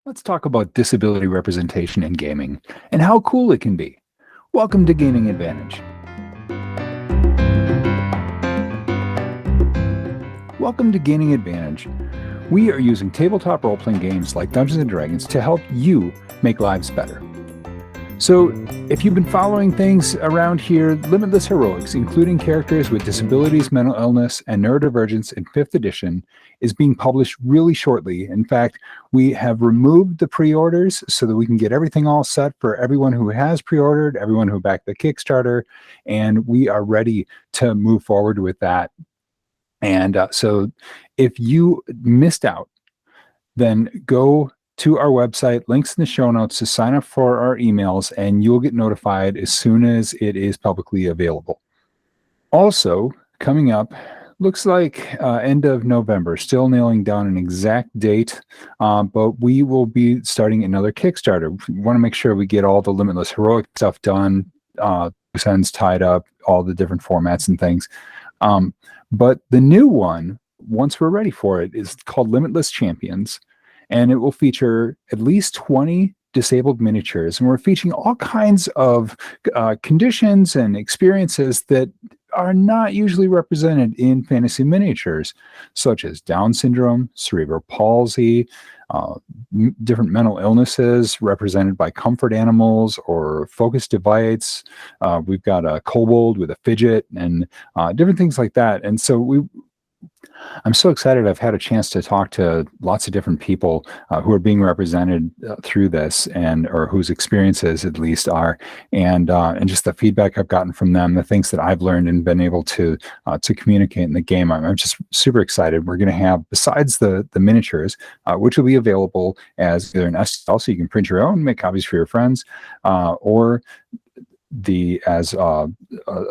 Let's talk about disability representation in gaming and how cool it can be. Welcome to Gaining Advantage. Welcome to Gaining Advantage. We are using tabletop role-playing games like Dungeons & Dragons to help you make lives better. So, if you've been following things around here, Limitless Heroics, including characters with disabilities, mental illness, and neurodivergence in 5th edition, is being published really shortly. In fact, we have removed the pre-orders so that we can get everything all set for everyone who has pre-ordered, everyone who backed the Kickstarter, and we are ready to move forward with that. And so if you missed out, then go to our website, links in the show notes to sign up for our emails, and you'll get notified as soon as it is publicly available. Also, coming up, looks like end of November, still nailing down an exact date, but we will be starting another Kickstarter. We want to make sure we get all the Limitless Heroic stuff done, loose ends tied up, all the different formats and things. But the new one, once we're ready for it, is called Limitless Champions. And it will feature at least 20 disabled miniatures. And we're featuring all kinds of conditions and experiences that are not usually represented in fantasy miniatures, such as Down syndrome, cerebral palsy, different mental illnesses represented by comfort animals or focus device. We've got a kobold with a fidget and different things like that. And so I'm so excited. I've had a chance to talk to lots of different people who are being represented through this, or whose experiences at least are, and just the feedback I've gotten from them, the things that I've learned and been able to communicate in the game. I'm just super excited. We're going to have, besides the miniatures, which will be available as either an STL, so you can print your own, make copies for your friends, or as a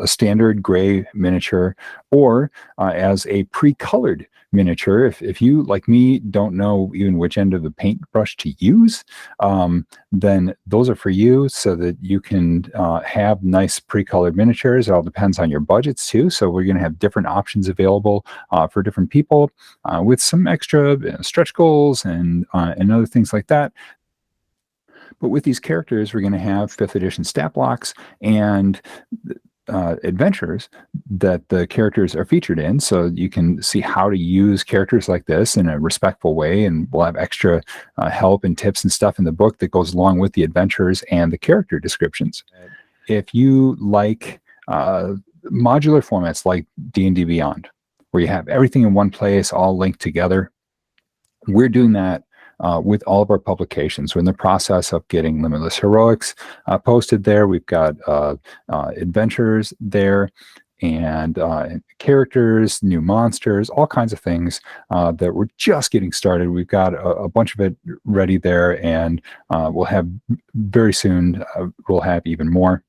standard gray miniature, or as a pre-colored miniature. If you, like me, don't know even which end of the paintbrush to use, then those are for you, so that you can have nice pre-colored miniatures. It all depends on your budgets too. So we're going to have different options available for different people, with some extra stretch goals and other things like that. But with these characters, we're going to have 5th edition stat blocks and adventures that the characters are featured in, so you can see how to use characters like this in a respectful way. And we'll have extra help and tips and stuff in the book that goes along with the adventures and the character descriptions. If you like modular formats like D&D Beyond, where you have everything in one place, all linked together, we're doing that with all of our publications. We're in the process of getting Limitless Heroics posted there. We've got adventures there, and characters, new monsters, all kinds of things that we're just getting started. We've got a bunch of it ready there, and we'll have very soon, we'll have even more.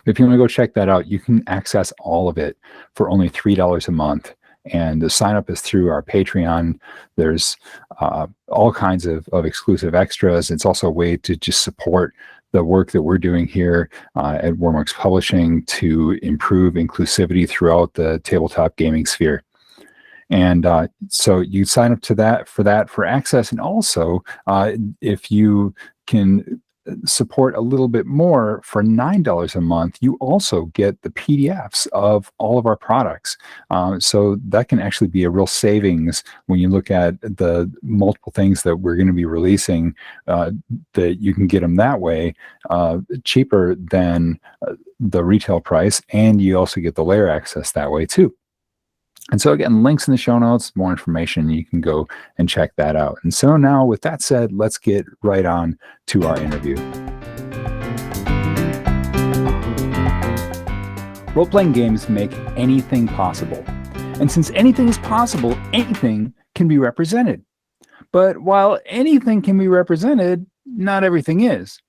If you want to go check that out, you can access all of it for only $3 a month. And the sign up is through our Patreon. There's all kinds of exclusive extras. It's also a way to just support the work that we're doing here at Wyrmworks Publishing to improve inclusivity throughout the tabletop gaming sphere. And so you sign up to for access. And also, if you can support a little bit more for $9 a month, you also get the PDFs of all of our products. So that can actually be a real savings when you look at the multiple things that we're going to be releasing, that you can get them that way, cheaper than the retail price. And you also get the layer access that way too. And so again, links in the show notes, more information, you can go and check that out. And so now, with that said, let's get right on to our interview. Role-playing games make anything possible. And since anything is possible, anything can be represented. But while anything can be represented, not everything is.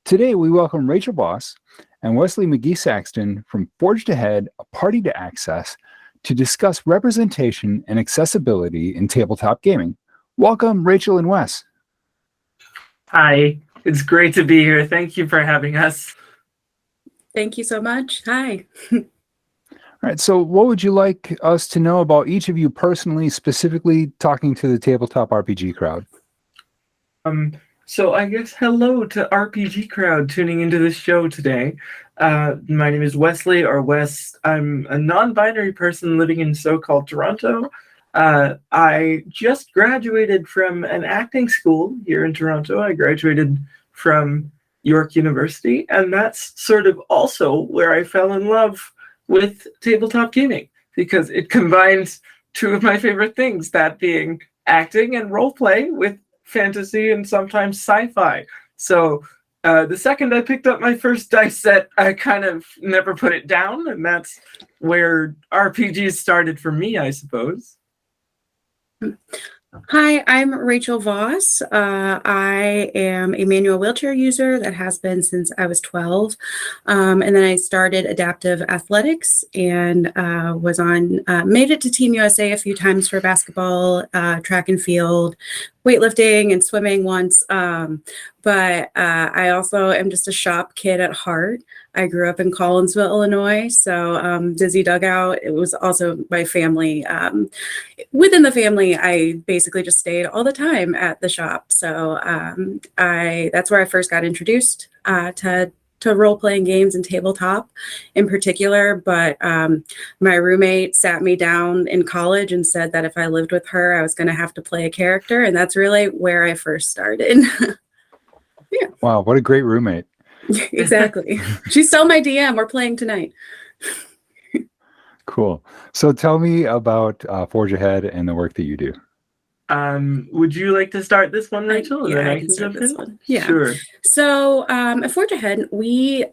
Today, we welcome Rachel Voss and Wesley Magee-Saxton from Forged Ahead, A Party to Access, to discuss representation and accessibility in tabletop gaming. Welcome, Rachel and Wes. Hi, it's great to be here. Thank you for having us. Thank you so much. Hi. All right, so what would you like us to know about each of you personally, specifically talking to the tabletop RPG crowd? So I guess hello to RPG crowd tuning into this show today. My name is Wesley, or Wes. I'm a non-binary person living in so-called Toronto. I just graduated from an acting school here in Toronto. I graduated from York University, and that's sort of also where I fell in love with tabletop gaming, because it combines two of my favorite things, that being acting and role play with fantasy and sometimes sci-fi. So the second I picked up my first dice set, I kind of never put it down, and that's where RPGs started for me, I suppose. Hi, I'm Rachel Voss. I am a manual wheelchair user that has been since I was 12. And then I started adaptive athletics and made it to Team USA a few times for basketball, track and field, weightlifting and swimming once. But I also am just a shop kid at heart. I grew up in Collinsville, Illinois. So Dizzy Dugout, it was also my family. Within the family, I basically just stayed all the time at the shop. So that's where I first got introduced to role-playing games and tabletop in particular. But my roommate sat me down in college and said that if I lived with her, I was going to have to play a character. And that's really where I first started. Yeah. Wow, what a great roommate. Exactly. She's still my DM. We're playing tonight. Cool. So tell me about Forge Ahead and the work that you do. Would you like to start this one, Rachel? Yeah, I can start this one. Yeah. Sure. So at Forge Ahead, we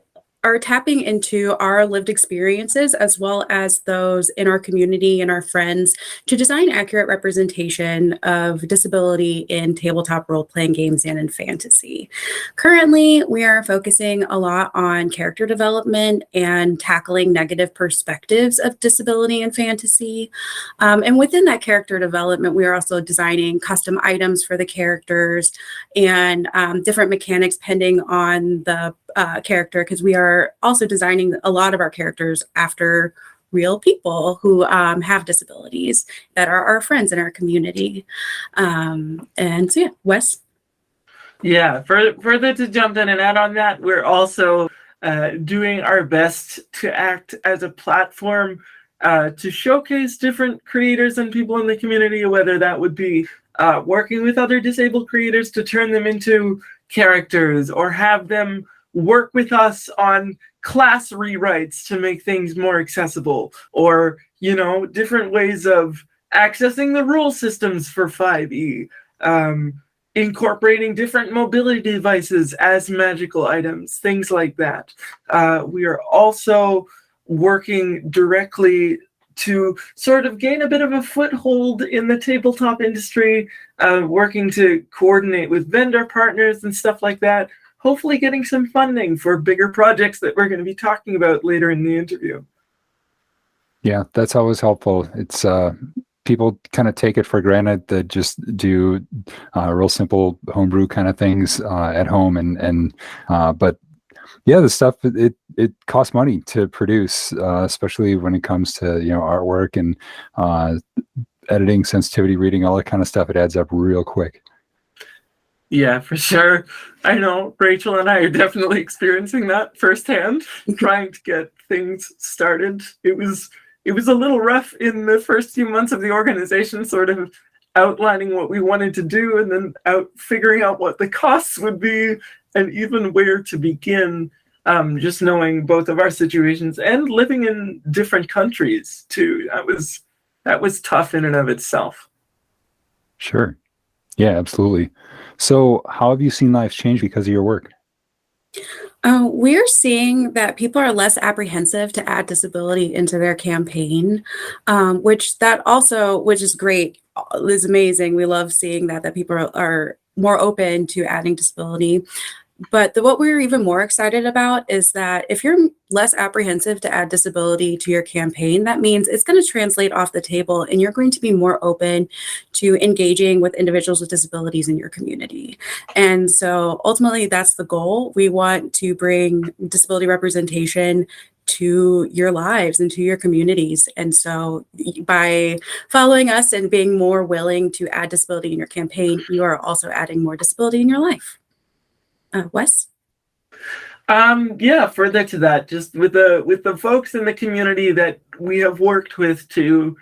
are tapping into our lived experiences as well as those in our community and our friends to design accurate representation of disability in tabletop role-playing games and in fantasy. Currently, we are focusing a lot on character development and tackling negative perspectives of disability in fantasy. And within that character development, we are also designing custom items for the characters and different mechanics depending on the character, because we are also designing a lot of our characters after real people who have disabilities that are our friends in our community. And so, yeah, Wes? Yeah, further to jump in and add on that, we're also doing our best to act as a platform to showcase different creators and people in the community, whether that would be working with other disabled creators to turn them into characters, or have them work with us on class rewrites to make things more accessible, or, you know, different ways of accessing the rule systems for 5e, incorporating different mobility devices as magical items, things like that. We are also working directly to sort of gain a bit of a foothold in the tabletop industry, working to coordinate with vendor partners and stuff like that, hopefully getting some funding for bigger projects that we're going to be talking about later in the interview. Yeah, that's always helpful. It's people kind of take it for granted that just do real simple homebrew kind of things at home, but yeah, the stuff it costs money to produce, especially when it comes to, you know, artwork and editing, sensitivity reading, all that kind of stuff. It adds up real quick. Yeah, for sure. I know Rachel and I are definitely experiencing that firsthand, trying to get things started. It was a little rough in the first few months of the organization, sort of outlining what we wanted to do and then figuring out what the costs would be and even where to begin, just knowing both of our situations and living in different countries too. That was tough in and of itself. Sure. Yeah, absolutely. So how have you seen lives change because of your work? We're seeing that people are less apprehensive to add disability into their campaign, which is great, is amazing. We love seeing that people are more open to adding disability. But what we're even more excited about is that if you're less apprehensive to add disability to your campaign, that means it's going to translate off the table and you're going to be more open to engaging with individuals with disabilities in your community. And so ultimately, that's the goal. We want to bring disability representation to your lives and to your communities. And so by following us and being more willing to add disability in your campaign, you are also adding more disability in your life. Wes? Yeah, further to that, just with the folks in the community that we have worked with to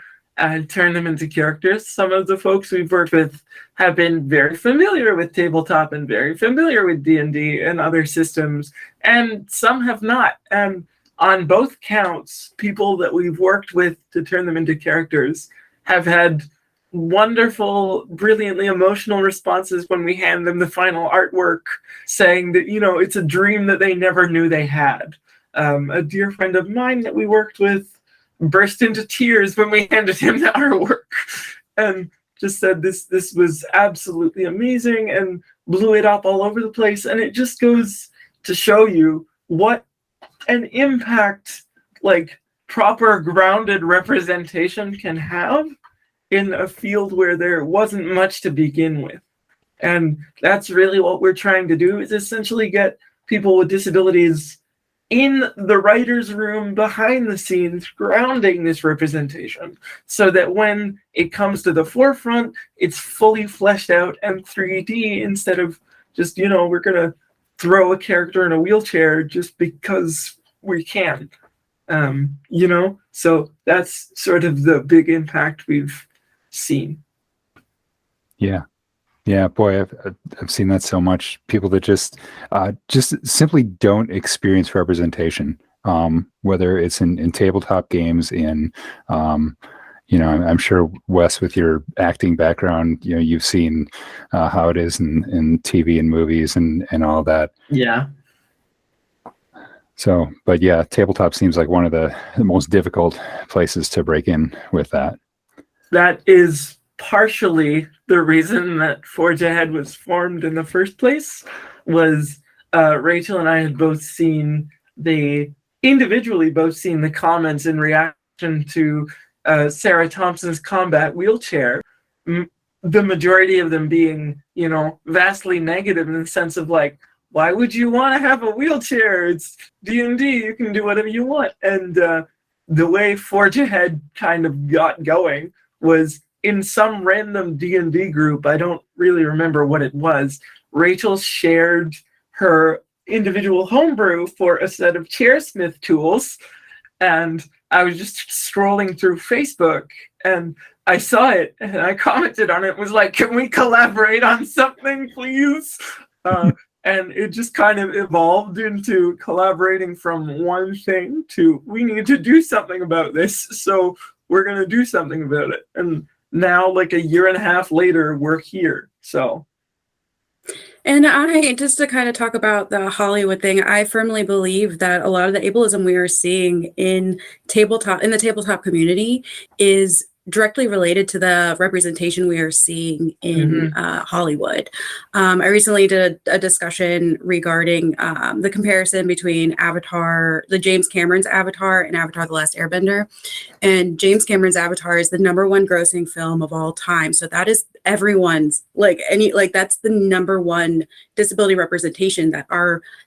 turn them into characters, some of the folks we've worked with have been very familiar with tabletop and very familiar with D&D and other systems, and some have not. And on both counts, people that we've worked with to turn them into characters have had wonderful, brilliantly emotional responses when we hand them the final artwork, saying that, it's a dream that they never knew they had. A dear friend of mine that we worked with burst into tears when we handed him the artwork and just said this was absolutely amazing and blew it up all over the place. And it just goes to show you what an impact proper grounded representation can have in a field where there wasn't much to begin with. And that's really what we're trying to do, is essentially get people with disabilities in the writer's room behind the scenes, grounding this representation so that when it comes to the forefront, it's fully fleshed out and 3D instead of just, we're going to throw a character in a wheelchair just because we can, So that's sort of the big impact we've seen. Yeah, boy, I've seen that so much. People that just simply don't experience representation, whether it's in tabletop games, I'm sure, Wes, with your acting background, you've seen how it is in TV and movies and all that. Yeah. So, but yeah, tabletop seems like one of the most difficult places to break in with that. That is partially the reason that Forge Ahead was formed in the first place. Was Rachel and I had both seen individually the comments in reaction to Sarah Thompson's combat wheelchair. The majority of them being, vastly negative in the sense of why would you want to have a wheelchair? It's D&D, you can do whatever you want. And the way Forge Ahead kind of got going was in some random D&D group. I don't really remember what it was. Rachel shared her individual homebrew for a set of chairsmith tools, and I was just scrolling through Facebook and I saw it and I commented on it. Was like, can we collaborate on something, please? And it just kind of evolved into collaborating from one thing to, we need to do something about this, so we're going to do something about it. And now, a year and a half later, we're here. So. And just to kind of talk about the Hollywood thing, I firmly believe that a lot of the ableism we are seeing in the tabletop community is directly related to the representation we are seeing in Hollywood. I recently did a discussion regarding the comparison between Avatar, the James Cameron's Avatar, and Avatar: The Last Airbender. And James Cameron's Avatar is the #1 grossing film of all time. So that is everyone's, that's the #1 disability representation that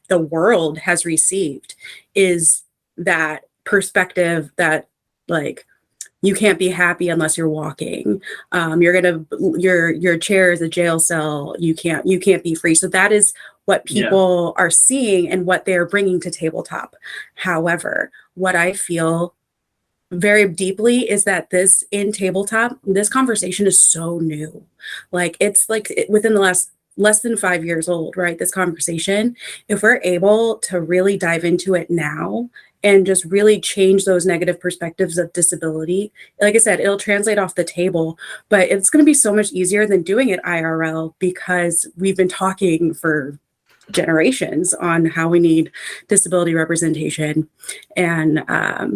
the world has received, is that perspective that you can't be happy unless you're walking. Your chair is a jail cell. You can't be free. So that is what people are seeing and what they're bringing to tabletop. However, what I feel very deeply is that this conversation is so new. It's within the less than 5 years old, right? This conversation, if we're able to really dive into it now and just really change those negative perspectives of disability, like I said, it'll translate off the table, but it's going to be so much easier than doing it IRL, because we've been talking for generations on how we need disability representation. And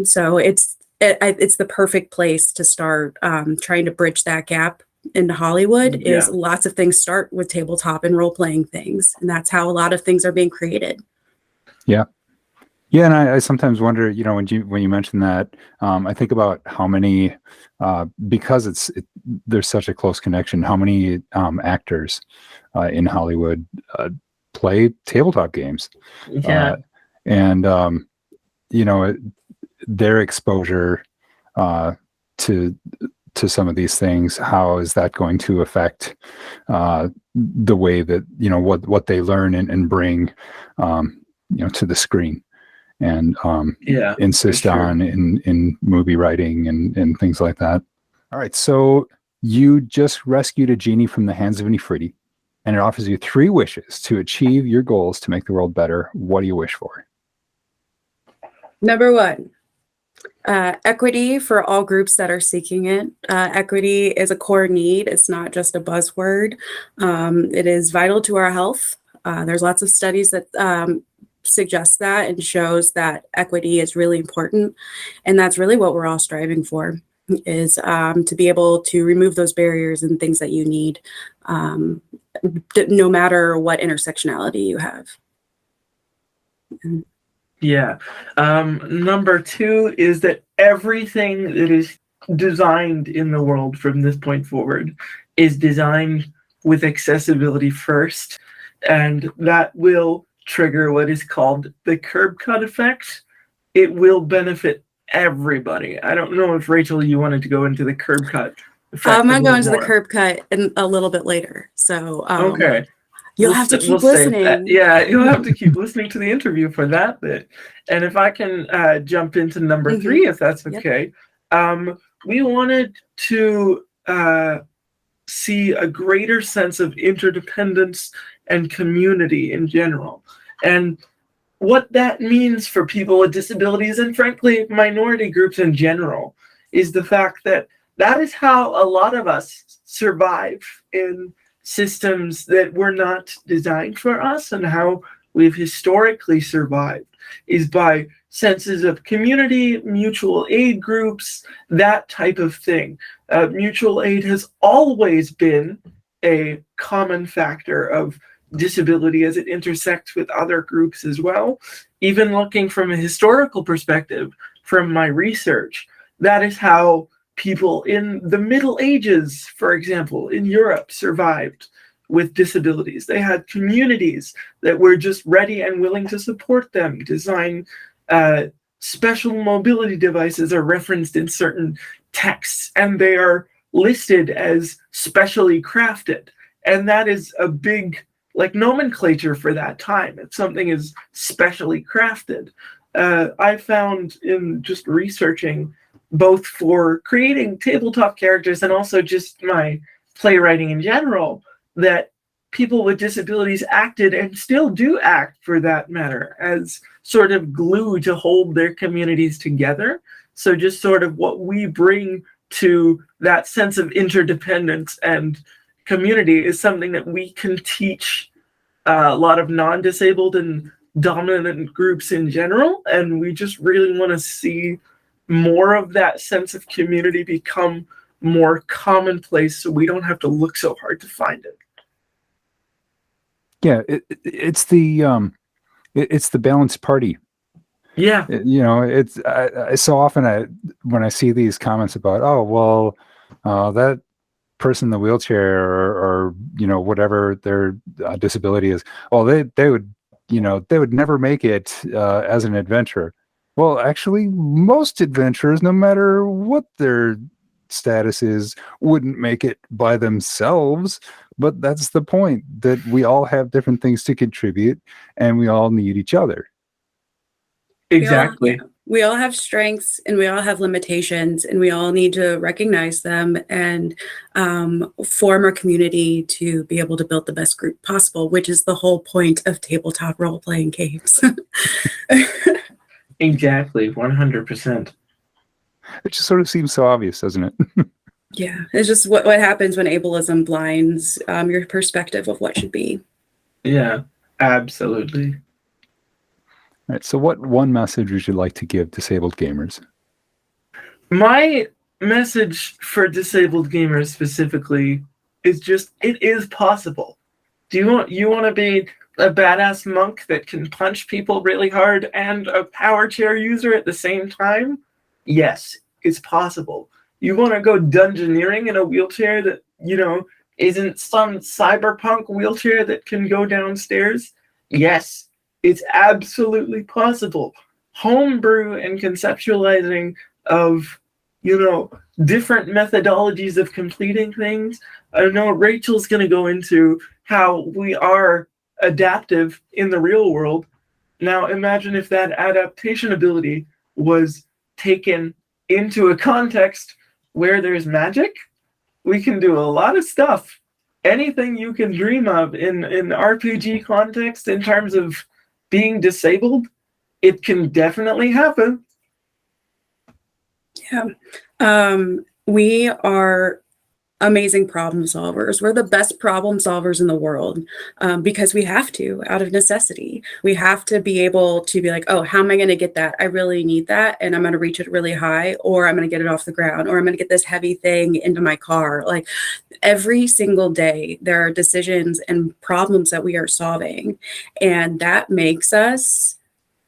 so it's the perfect place to start trying to bridge that gap into Hollywood. Is lots of things start with tabletop and role-playing things, and that's how a lot of things are being created. Yeah, and I sometimes wonder, when you mention that, I think about how many, because there's such a close connection, how many actors in Hollywood play tabletop games. Yeah. And their exposure to some of these things, how is that going to affect the way that what they learn and bring to the screen, and insist on in movie writing and things like that. All right, so you just rescued a genie from the hands of an Ifriti, and it offers you 3 wishes to achieve your goals to make the world better. What do you wish for? Number 1, equity for all groups that are seeking it. Equity is a core need. It's not just a buzzword. It is vital to our health. There's lots of studies that suggest that and shows that equity is really important. And that's really what we're all striving for, is to be able to remove those barriers and things that you need, no matter what intersectionality you have. Yeah. Number 2 is that everything that is designed in the world from this point forward is designed with accessibility first, and that will trigger what is called the curb cut effect. It will benefit everybody. I don't know if, Rachel, you wanted to go into the curb cut effect. I'm going to go into the curb cut a little bit later. So okay. You'll have to keep listening. Yeah, you'll have to keep listening to the interview for that bit. And if I can jump into number 3, if that's okay. Yep. We wanted to see a greater sense of interdependence and community in general. And what that means for people with disabilities, and frankly, minority groups in general, is the fact that that is how a lot of us survive in systems that were not designed for us, and how we've historically survived is by senses of community, mutual aid groups, that type of thing. Mutual aid has always been a common factor of disability as it intersects with other groups as well. Even looking from a historical perspective, from my research, that is how people in the Middle Ages, for example, in Europe, survived with disabilities. They had communities that were just ready and willing to support them. Design special mobility devices are referenced in certain texts, and they are listed as specially crafted. And that is a big nomenclature for that time. If something is specially crafted. I found in just researching, both for creating tabletop characters and also just my playwriting in general, that people with disabilities acted, and still do act for that matter, as sort of glue to hold their communities together. So just sort of what we bring to that sense of interdependence and community is something that we can teach a lot of non-disabled and dominant groups in general. And we just really want to see more of that sense of community become more commonplace, so we don't have to look so hard to find it. Yeah, it's the balanced party. Yeah, it's so often when I see these comments about, that person in the wheelchair or whatever their disability is, they would never make it as an adventurer. Well, actually, most adventurers, no matter what their status is, wouldn't make it by themselves. But that's the point, that we all have different things to contribute, and we all need each other. Exactly. We all have strengths, and we all have limitations, and we all need to recognize them and form a community to be able to build the best group possible, which is the whole point of tabletop role-playing games. Exactly, 100%. It just sort of seems so obvious, doesn't it? Yeah, it's just what happens when ableism blinds your perspective of what should be. Yeah, absolutely. All right, so what one message would you like to give disabled gamers? My message for disabled gamers specifically is just, it is possible. You want to be a badass monk that can punch people really hard and a power chair user at the same time? Yes, it's possible. You want to go dungeoneering in a wheelchair that, isn't some cyberpunk wheelchair that can go downstairs? Yes, it's absolutely possible. homebrew and conceptualizing of, different methodologies of completing things. I know Rachel's going to go into how we are adaptive in the real world. Now, imagine if that adaptation ability was taken into a context where there's magic. We can do a lot of stuff. Anything you can dream of in RPG context in terms of being disabled, it can definitely happen. Yeah. We are amazing problem solvers. We're the best problem solvers in the world because we have to, out of necessity. We have to be able to be like, oh, how am I going to get that? I really need that. And I'm going to reach it really high, or I'm going to get it off the ground, or I'm going to get this heavy thing into my car. Like every single day, there are decisions and problems that we are solving. And that makes us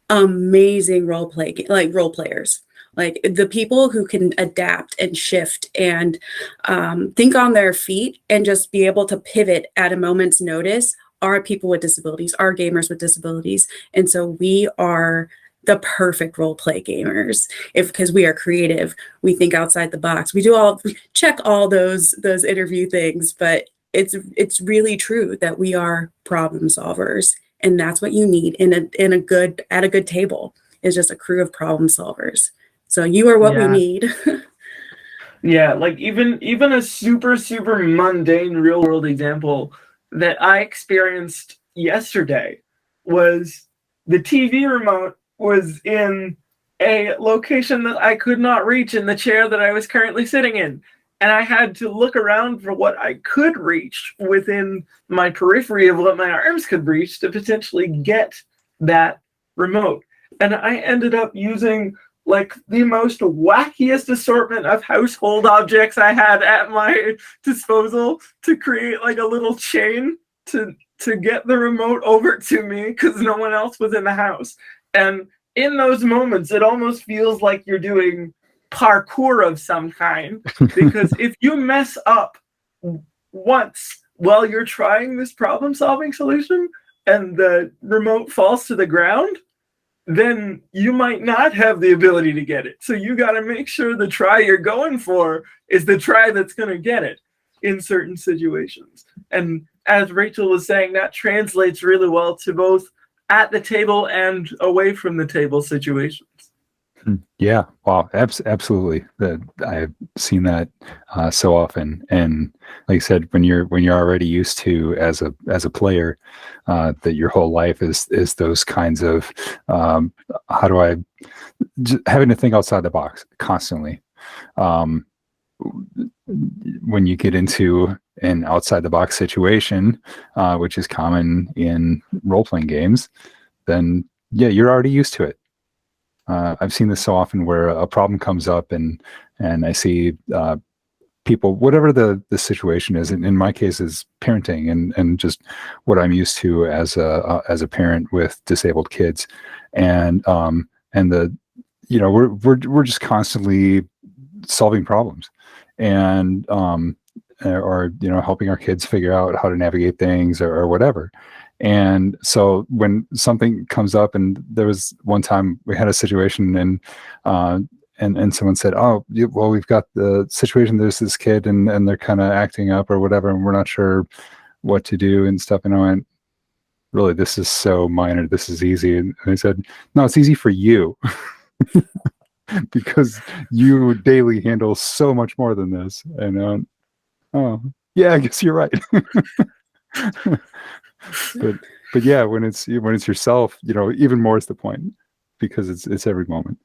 amazing role players. Like the people who can adapt and shift and think on their feet and just be able to pivot at a moment's notice are people with disabilities, are gamers with disabilities. And so we are the perfect role play gamers because we are creative. We think outside the box. We check all those interview things, but it's really true that we are problem solvers. And that's what you need at a good table, is just a crew of problem solvers. So you are what we need. Yeah, like even a super, super mundane real world example that I experienced yesterday was the TV remote was in a location that I could not reach in the chair that I was currently sitting in. And I had to look around for what I could reach within my periphery of what my arms could reach to potentially get that remote. And I ended up using like the most wackiest assortment of household objects I had at my disposal to create like a little chain to get the remote over to me because no one else was in the house. And in those moments, it almost feels like you're doing parkour of some kind, because if you mess up once while you're trying this problem-solving solution and the remote falls to the ground, then you might not have the ability to get it. So you got to make sure the try you're going for is the try that's going to get it in certain situations. And as Rachel was saying, that translates really well to both at the table and away from the table situations. Yeah, wow, absolutely. I've seen that so often, and like I said, when you're already used to as a player, that your whole life is those kinds of how do I having to think outside the box constantly. When you get into an outside the box situation, which is common in role playing games, then yeah, you're already used to it. I've seen this so often where a problem comes up and I see people, whatever the situation is, in my case is parenting and just what I'm used to as a parent with disabled kids, and we're just constantly solving problems and or helping our kids figure out how to navigate things or whatever. And so when something comes up, and there was one time we had a situation and someone said, oh, well, we've got the situation, there's this kid and they're kind of acting up or whatever, and we're not sure what to do and stuff. And I went, really, this is so minor, this is easy. And I said, no, it's easy for you because you daily handle so much more than this. And oh, yeah, I guess you're right. But yeah, when it's yourself, even more is the point, because it's every moment.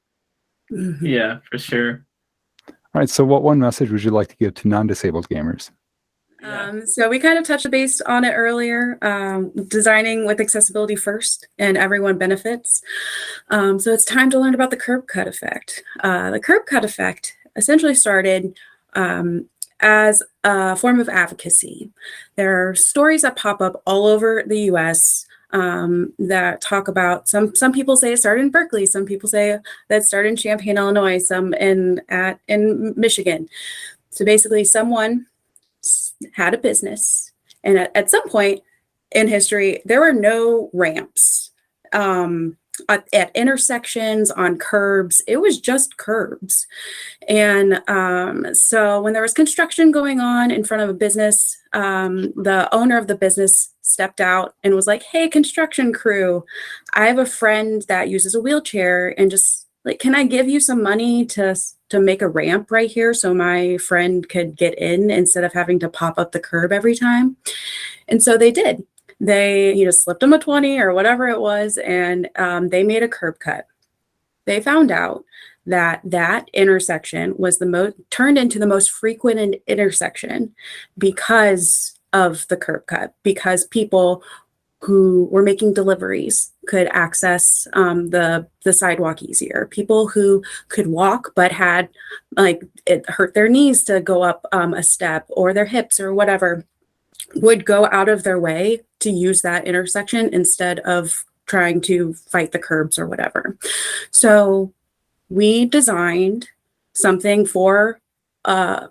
Yeah, for sure. All right. So what one message would you like to give to non-disabled gamers? So we kind of touched base on it earlier, designing with accessibility first and everyone benefits. So it's time to learn about the curb cut effect. The curb cut effect essentially started as a form of advocacy. There are stories that pop up all over the US that talk about, some people say it started in Berkeley, some people say that started in Champaign, Illinois, some in Michigan. So basically someone had a business, and at some point in history, there were no ramps. at intersections, on curbs. It was just curbs. And so when there was construction going on in front of a business, the owner of the business stepped out and was like, "Hey, construction crew, I have a friend that uses a wheelchair, and just like, can I give you some money to make a ramp right here so my friend could get in instead of having to pop up the curb every time?" And so they did. They, slipped them a 20 or whatever it was, and they made a curb cut. They found out that that intersection was turned into the most frequent intersection because of the curb cut, because people who were making deliveries could access the sidewalk easier. People who could walk but had, like, it hurt their knees to go up a step, or their hips or whatever, would go out of their way to use that intersection instead of trying to fight the curbs or whatever. So we designed something for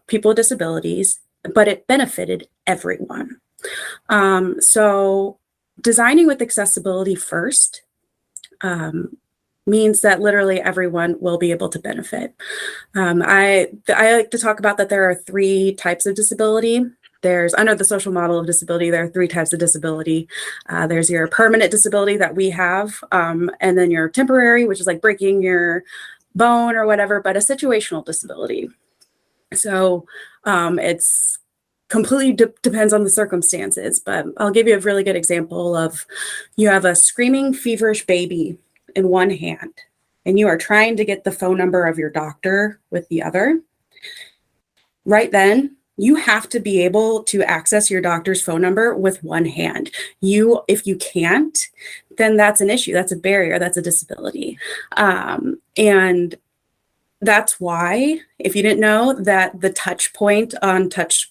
people with disabilities, but it benefited everyone. So designing with accessibility first means that literally everyone will be able to benefit. I like to talk about that there are 3 types of disability. There's, under the social model of disability, there are 3 types of disability. There's your permanent disability that we have, and then your temporary, which is like breaking your bone or whatever, but a situational disability. So it's completely depends on the circumstances, but I'll give you a really good example of, you have a screaming, feverish baby in one hand, and you are trying to get the phone number of your doctor with the other. Right then, you have to be able to access your doctor's phone number with one hand. If you can't, then that's an issue. That's a barrier. That's a disability. And that's why, if you didn't know, that the touch point on touch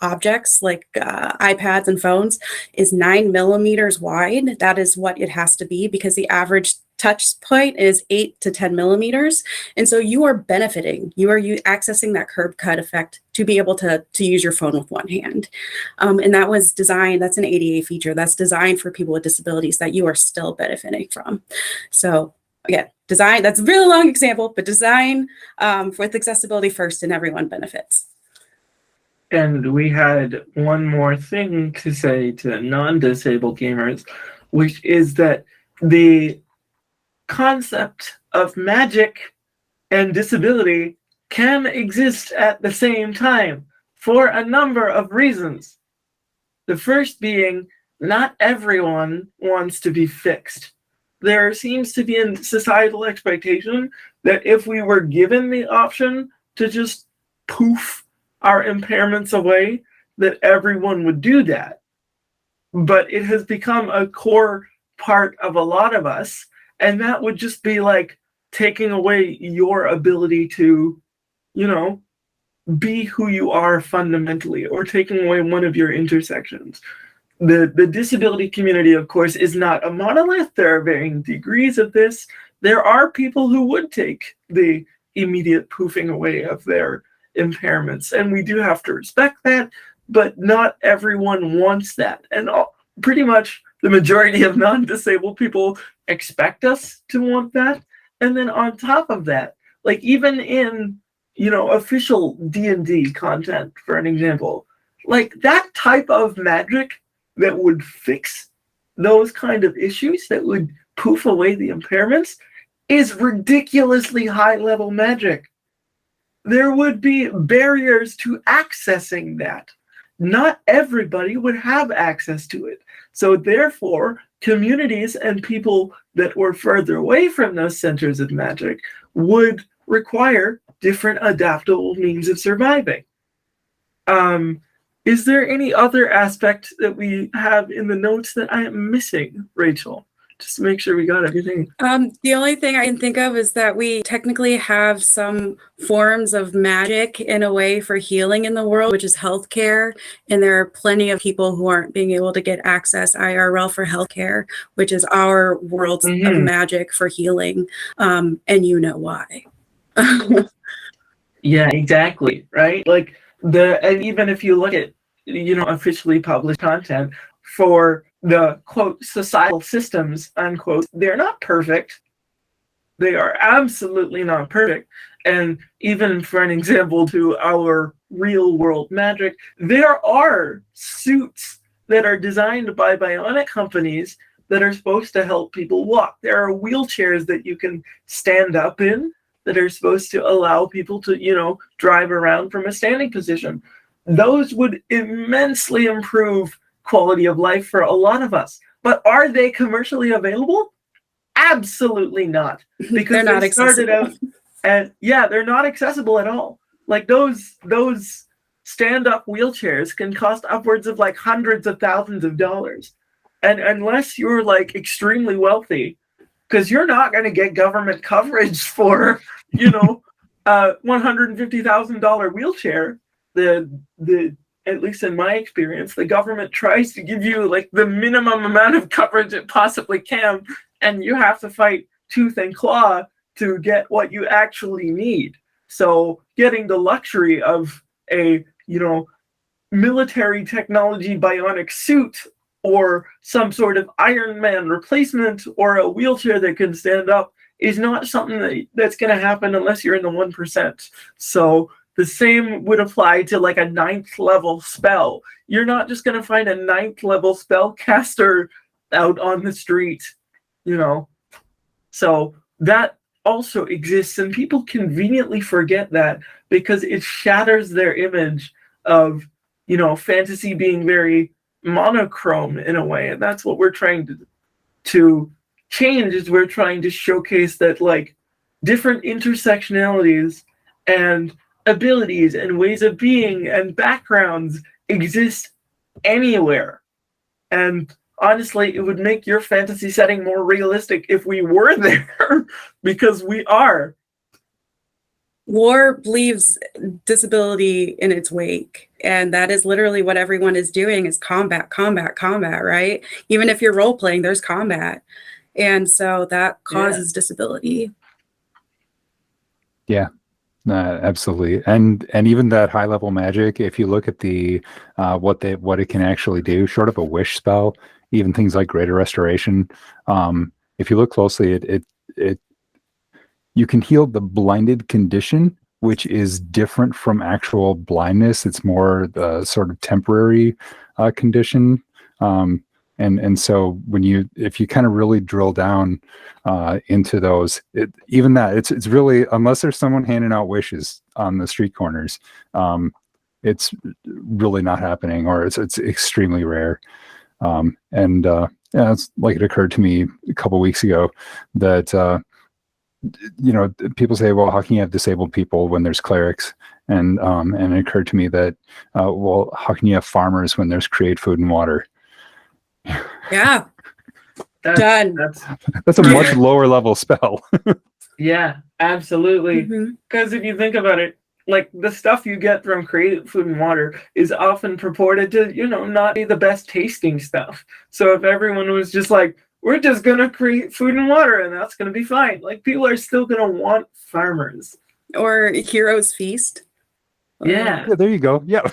objects like iPads and phones is 9 millimeters wide. That is what it has to be, because the average touch point is 8 to 10 millimeters. And so you are benefiting, you are accessing that curb cut effect to be able to use your phone with one hand. And that was designed, that's an ADA feature that's designed for people with disabilities that you are still benefiting from. So again, design, that's a really long example, but design with accessibility first and everyone benefits. And we had one more thing to say to non-disabled gamers, which is that the concept of magic and disability can exist at the same time for a number of reasons. The first being, not everyone wants to be fixed. There seems to be a societal expectation that if we were given the option to just poof our impairments away, that everyone would do that. But it has become a core part of a lot of us, and that would just be like taking away your ability to, be who you are fundamentally, or taking away one of your intersections. The disability community, of course, is not a monolith. There are varying degrees of this. There are people who would take the immediate poofing away of their impairments, and we do have to respect that, but not everyone wants that. And pretty much the majority of non-disabled people expect us to want that. And then on top of that, like even in, official D&D content, for an example, like that type of magic that would fix those kind of issues, that would poof away the impairments, is ridiculously high-level magic. There would be barriers to accessing that. Not everybody would have access to it. So therefore, communities and people that were further away from those centers of magic would require different adaptable means of surviving. Is there any other aspect that we have in the notes that I am missing, Rachel? Just to make sure we got everything. The only thing I can think of is that we technically have some forms of magic in a way for healing in the world, which is healthcare. And there are plenty of people who aren't being able to get access IRL for healthcare, which is our world of magic for healing. And you know why. Yeah, exactly. Right. Like and even if you look at, officially published content for the quote societal systems unquote, they're not perfect. They are absolutely not perfect. And even for an example to our real world magic, there are suits that are designed by bionic companies that are supposed to help people walk. There are wheelchairs that you can stand up in that are supposed to allow people to, drive around from a standing position. Those would immensely improve quality of life for a lot of us. But are they commercially available? Absolutely not. Because They're not they started accessible. out and they're not accessible at all. Like those stand-up wheelchairs can cost upwards of like hundreds of thousands of dollars. And unless you're like extremely wealthy, because you're not going to get government coverage for, $150,000 wheelchair. The at least in my experience, the government tries to give you like the minimum amount of coverage it possibly can, and you have to fight tooth and claw to get what you actually need. So getting the luxury of a, military technology bionic suit or some sort of Iron Man replacement or a wheelchair that can stand up is not something that's going to happen unless you're in the 1%. So the same would apply to like a 9th level spell. You're not just going to find a 9th level spell caster out on the street, So that also exists, and people conveniently forget that because it shatters their image of, fantasy being very monochrome in a way. And that's what we're trying to change, is we're trying to showcase that like different intersectionalities and abilities and ways of being and backgrounds exist anywhere. And honestly, it would make your fantasy setting more realistic if we were there, because we are. War leaves disability in its wake, and that is literally what everyone is doing, is combat, right? Even if you're role playing, there's combat, and so that causes disability. Yeah, absolutely. And even that high level magic, if you look at the what it can actually do, short of a wish spell, even things like greater restoration, if you look closely, it you can heal the blinded condition, which is different from actual blindness. It's more the sort of temporary condition. And so if you kind of really drill down into those, it's really, unless there's someone handing out wishes on the street corners, it's really not happening, or it's extremely rare. It's like, it occurred to me a couple weeks ago that people say, well, how can you have disabled people when there's clerics? And it occurred to me that, well, how can you have farmers when there's create food and water? Yeah. Done. That's a much lower level spell. Yeah, absolutely. Because if you think about it, like the stuff you get from create food and water is often purported to, not be the best tasting stuff. So if everyone was just like, we're just going to create food and water and that's going to be fine, like people are still going to want farmers. Or Hero's Feast. Yeah. There you go. Yeah.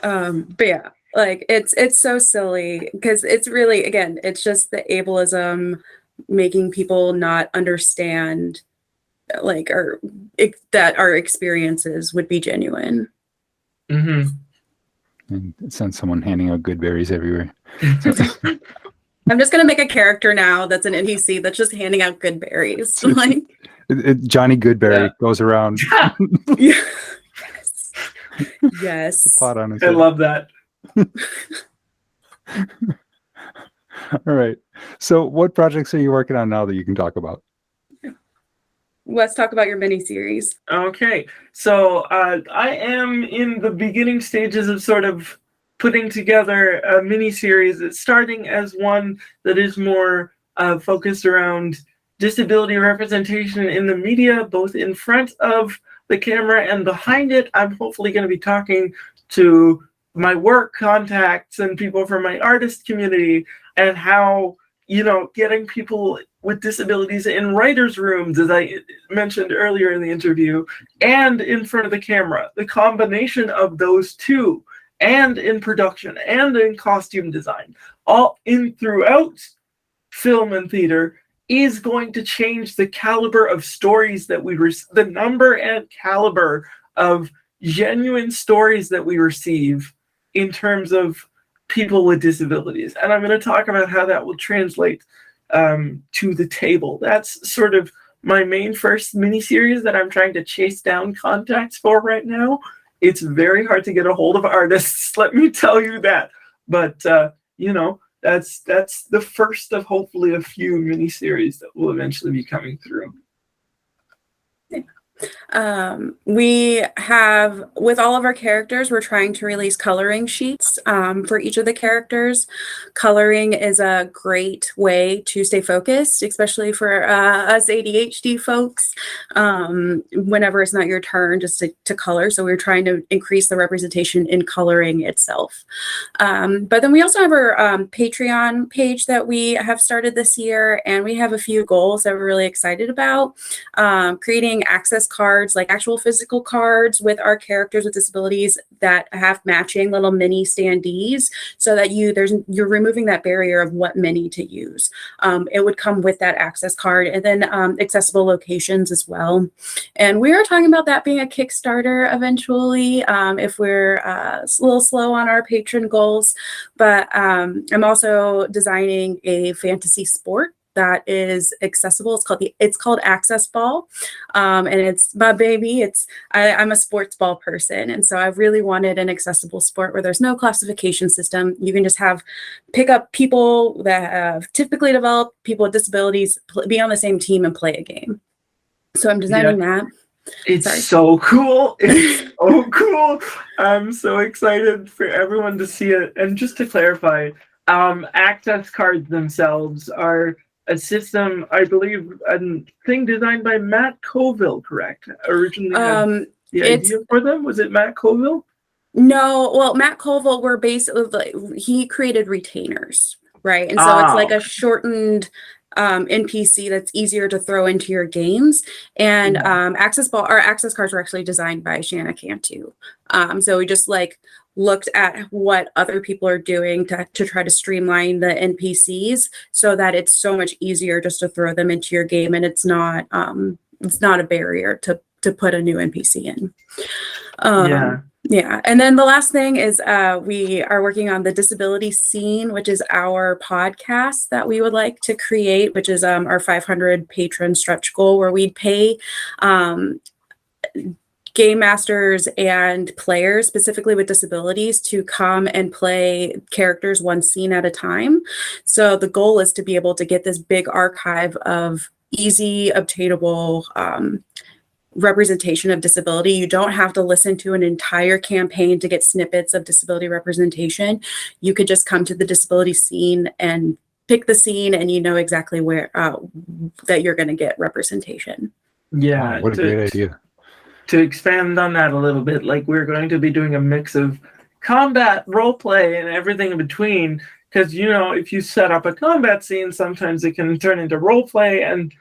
But yeah, like it's so silly, because it's really, again, it's just the ableism making people not understand that our experiences would be genuine. And it sounds someone handing out good berries everywhere. I'm just gonna make a character now that's an NPC that's just handing out good berries. Like Johnny Goodberry goes around. Yes. Pot on his I head. love that. All right. So what projects are you working on now that you can talk about? Let's talk about your mini-series. Okay. So I am in the beginning stages of sort of putting together a mini-series. It's starting as one that is more focused around disability representation in the media, both in front of the camera and behind it. I'm hopefully going to be talking to my work contacts and people from my artist community, and how, getting people with disabilities in writers' rooms, as I mentioned earlier in the interview, and in front of the camera, the combination of those two and in production and in costume design, all in throughout film and theater, is going to change the caliber of stories that the number and caliber of genuine stories that we receive in terms of people with disabilities. And I'm going to talk about how that will translate to the table. That's sort of my main first miniseries that I'm trying to chase down contacts for right now. It's very hard to get a hold of artists, let me tell you that. But, that's the first of hopefully a few miniseries that will eventually be coming through. We have, with all of our characters, we're trying to release coloring sheets for each of the characters. Coloring is a great way to stay focused, especially for us ADHD folks, whenever it's not your turn just to color. So we're trying to increase the representation in coloring itself. But then we also have our Patreon page that we have started this year, and we have a few goals that we're really excited about. Creating access cards, like actual physical cards with our characters with disabilities that have matching little mini standees, so that you're removing that barrier of what mini to use. It would come with that access card, and then accessible locations as well. And we are talking about that being a Kickstarter eventually, if we're a little slow on our patron goals. But I'm also designing a fantasy sport that is accessible. It's called Access Ball, and it's my baby. I'm a sports ball person, and so I really wanted an accessible sport where there's no classification system. You can just pick up people that have typically developed, people with disabilities, be on the same team and play a game. So I'm designing that. It's so cool. It's so cool. I'm so excited for everyone to see it. And just to clarify, access cards themselves are a system, I believe, a thing designed by Matt Colville, correct? Originally, the idea for them, was it Matt Colville? No, well, Matt Colville were basically, he created retainers, right? And so it's like a shortened NPC that's easier to throw into your games. And access cards were actually designed by Shanna Cantu. So we just looked at what other people are doing to try to streamline the NPCs so that it's so much easier just to throw them into your game, and it's not a barrier to put a new NPC in. Yeah. And then the last thing is we are working on the Disability Scene, which is our podcast that we would like to create, which is our 500 patron stretch goal, where we'd pay game masters and players specifically with disabilities to come and play characters one scene at a time. So the goal is to be able to get this big archive of easy obtainable representation of disability. You don't have to listen to an entire campaign to get snippets of disability representation. You could just come to the Disability Scene and pick the scene, and you know exactly where that you're going to get representation. Yeah, wow, what a great idea. To expand on that a little bit, we're going to be doing a mix of combat, role play, and everything in between. Because, if you set up a combat scene, sometimes it can turn into role play, and,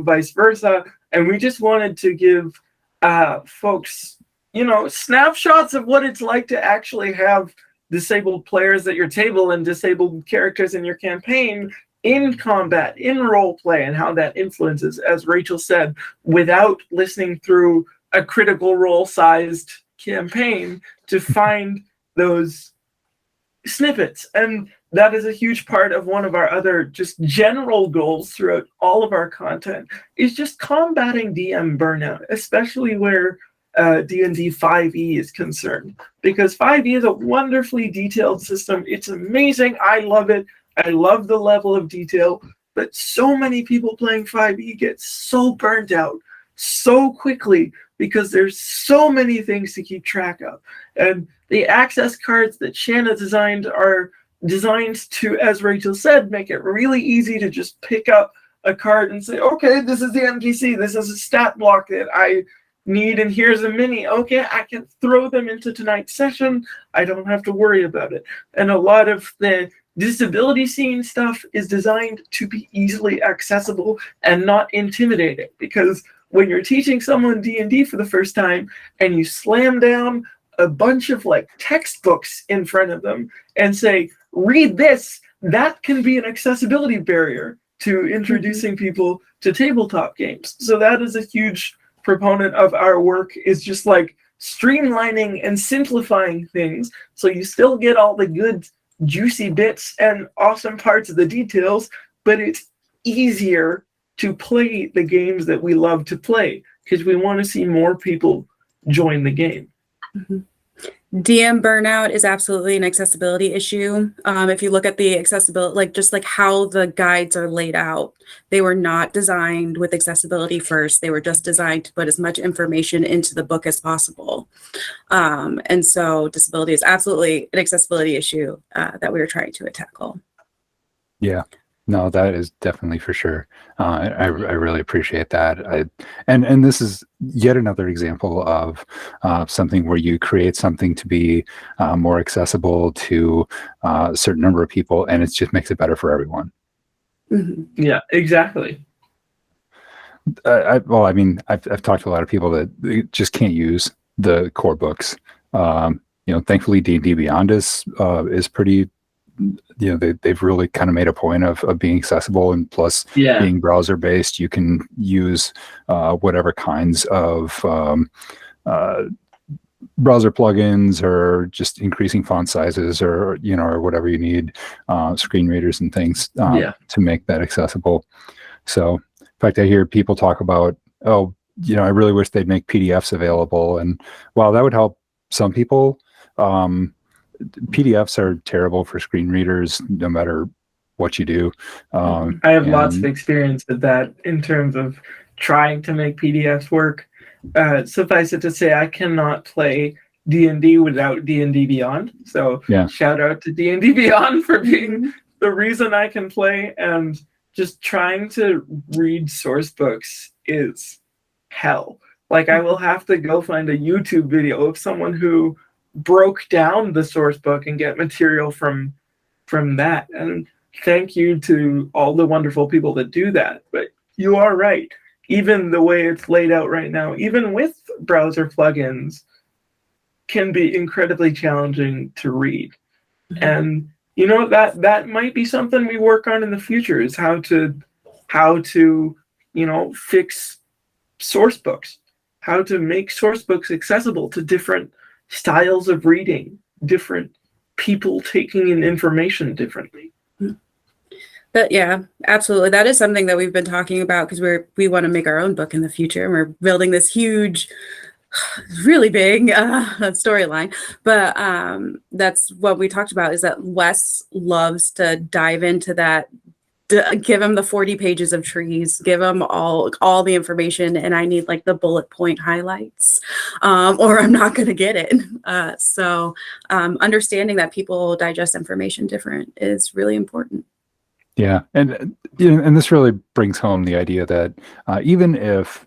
vice versa. And we just wanted to give folks, snapshots of what it's like to actually have disabled players at your table and disabled characters in your campaign in combat, in role play, and how that influences, as Rachel said, without listening through a Critical Role-sized campaign to find those snippets. And that is a huge part of one of our other just general goals throughout all of our content, is just combating DM burnout, especially where D&D 5e is concerned. Because 5e is a wonderfully detailed system. It's amazing. I love it. I love the level of detail. But so many people playing 5e get so burnt out so quickly because there's so many things to keep track of. And the access cards that Shanna designed are designed to, as Rachel said, make it really easy to just pick up a card and say, okay, this is the NPC, this is a stat block that I need, and here's a mini. Okay, I can throw them into tonight's session. I don't have to worry about it. And a lot of the Disability Scene stuff is designed to be easily accessible and not intimidating, because when you're teaching someone D&D for the first time and you slam down a bunch of like textbooks in front of them and say, read this, that can be an accessibility barrier to introducing people to tabletop games. So that is a huge proponent of our work, is just like streamlining and simplifying things so you still get all the good juicy bits and awesome parts of the details, but it's easier to play the games that we love to play because we want to see more people join the game. DM burnout is absolutely an accessibility issue. If you look at the accessibility, like just like how the guides are laid out, they were not designed with accessibility first. They were just designed to put as much information into the book as possible. And so disability is absolutely an accessibility issue that we were trying to tackle. Yeah. No, that is definitely for sure. I really appreciate that. And this is yet another example of something where you create something to be more accessible to a certain number of people, and it just makes it better for everyone. Yeah, exactly. I've talked to a lot of people that they just can't use the core books. Thankfully D&D Beyond is pretty. They've really kind of made a point of being accessible, and plus being browser based, you can use whatever kinds of browser plugins or just increasing font sizes or whatever you need, screen readers and things to make that accessible. So in fact, I hear people talk about, I really wish they'd make PDFs available, and while that would help some people, PDFs are terrible for screen readers, no matter what you do. I have lots of experience with that in terms of trying to make PDFs work. Suffice it to say, I cannot play D&D without D&D Beyond. So shout out to D&D Beyond for being the reason I can play. And just trying to read source books is hell. Like, I will have to go find a YouTube video of someone who broke down the source book and get material from that. And thank you to all the wonderful people that do that. But you are right. Even the way it's laid out right now, even with browser plugins, can be incredibly challenging to read. And that might be something we work on in the future, is how to fix source books, how to make source books accessible to different styles of reading, different people taking in information differently. But yeah, absolutely. That is something that we've been talking about, because we want to make our own book in the future. And we're building this huge, really big storyline. But that's what we talked about, is that Wes loves to dive into that. Give him the 40 pages of trees, give him all the information, and I need like the bullet point highlights, or I'm not going to get it. So understanding that people digest information different is really important. Yeah. And this really brings home the idea that even if,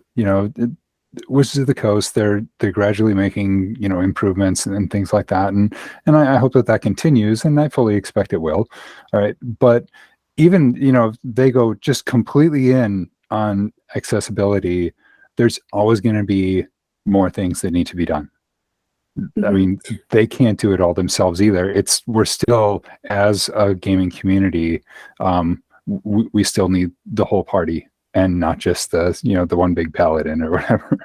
Wizards of the Coast, they're gradually making, improvements and things like that. And I hope that continues, and I fully expect it will. All right. But even, if they go just completely in on accessibility, there's always going to be more things that need to be done. I mean, they can't do it all themselves either. We're still, as a gaming community, we still need the whole party, and not just the one big paladin or whatever.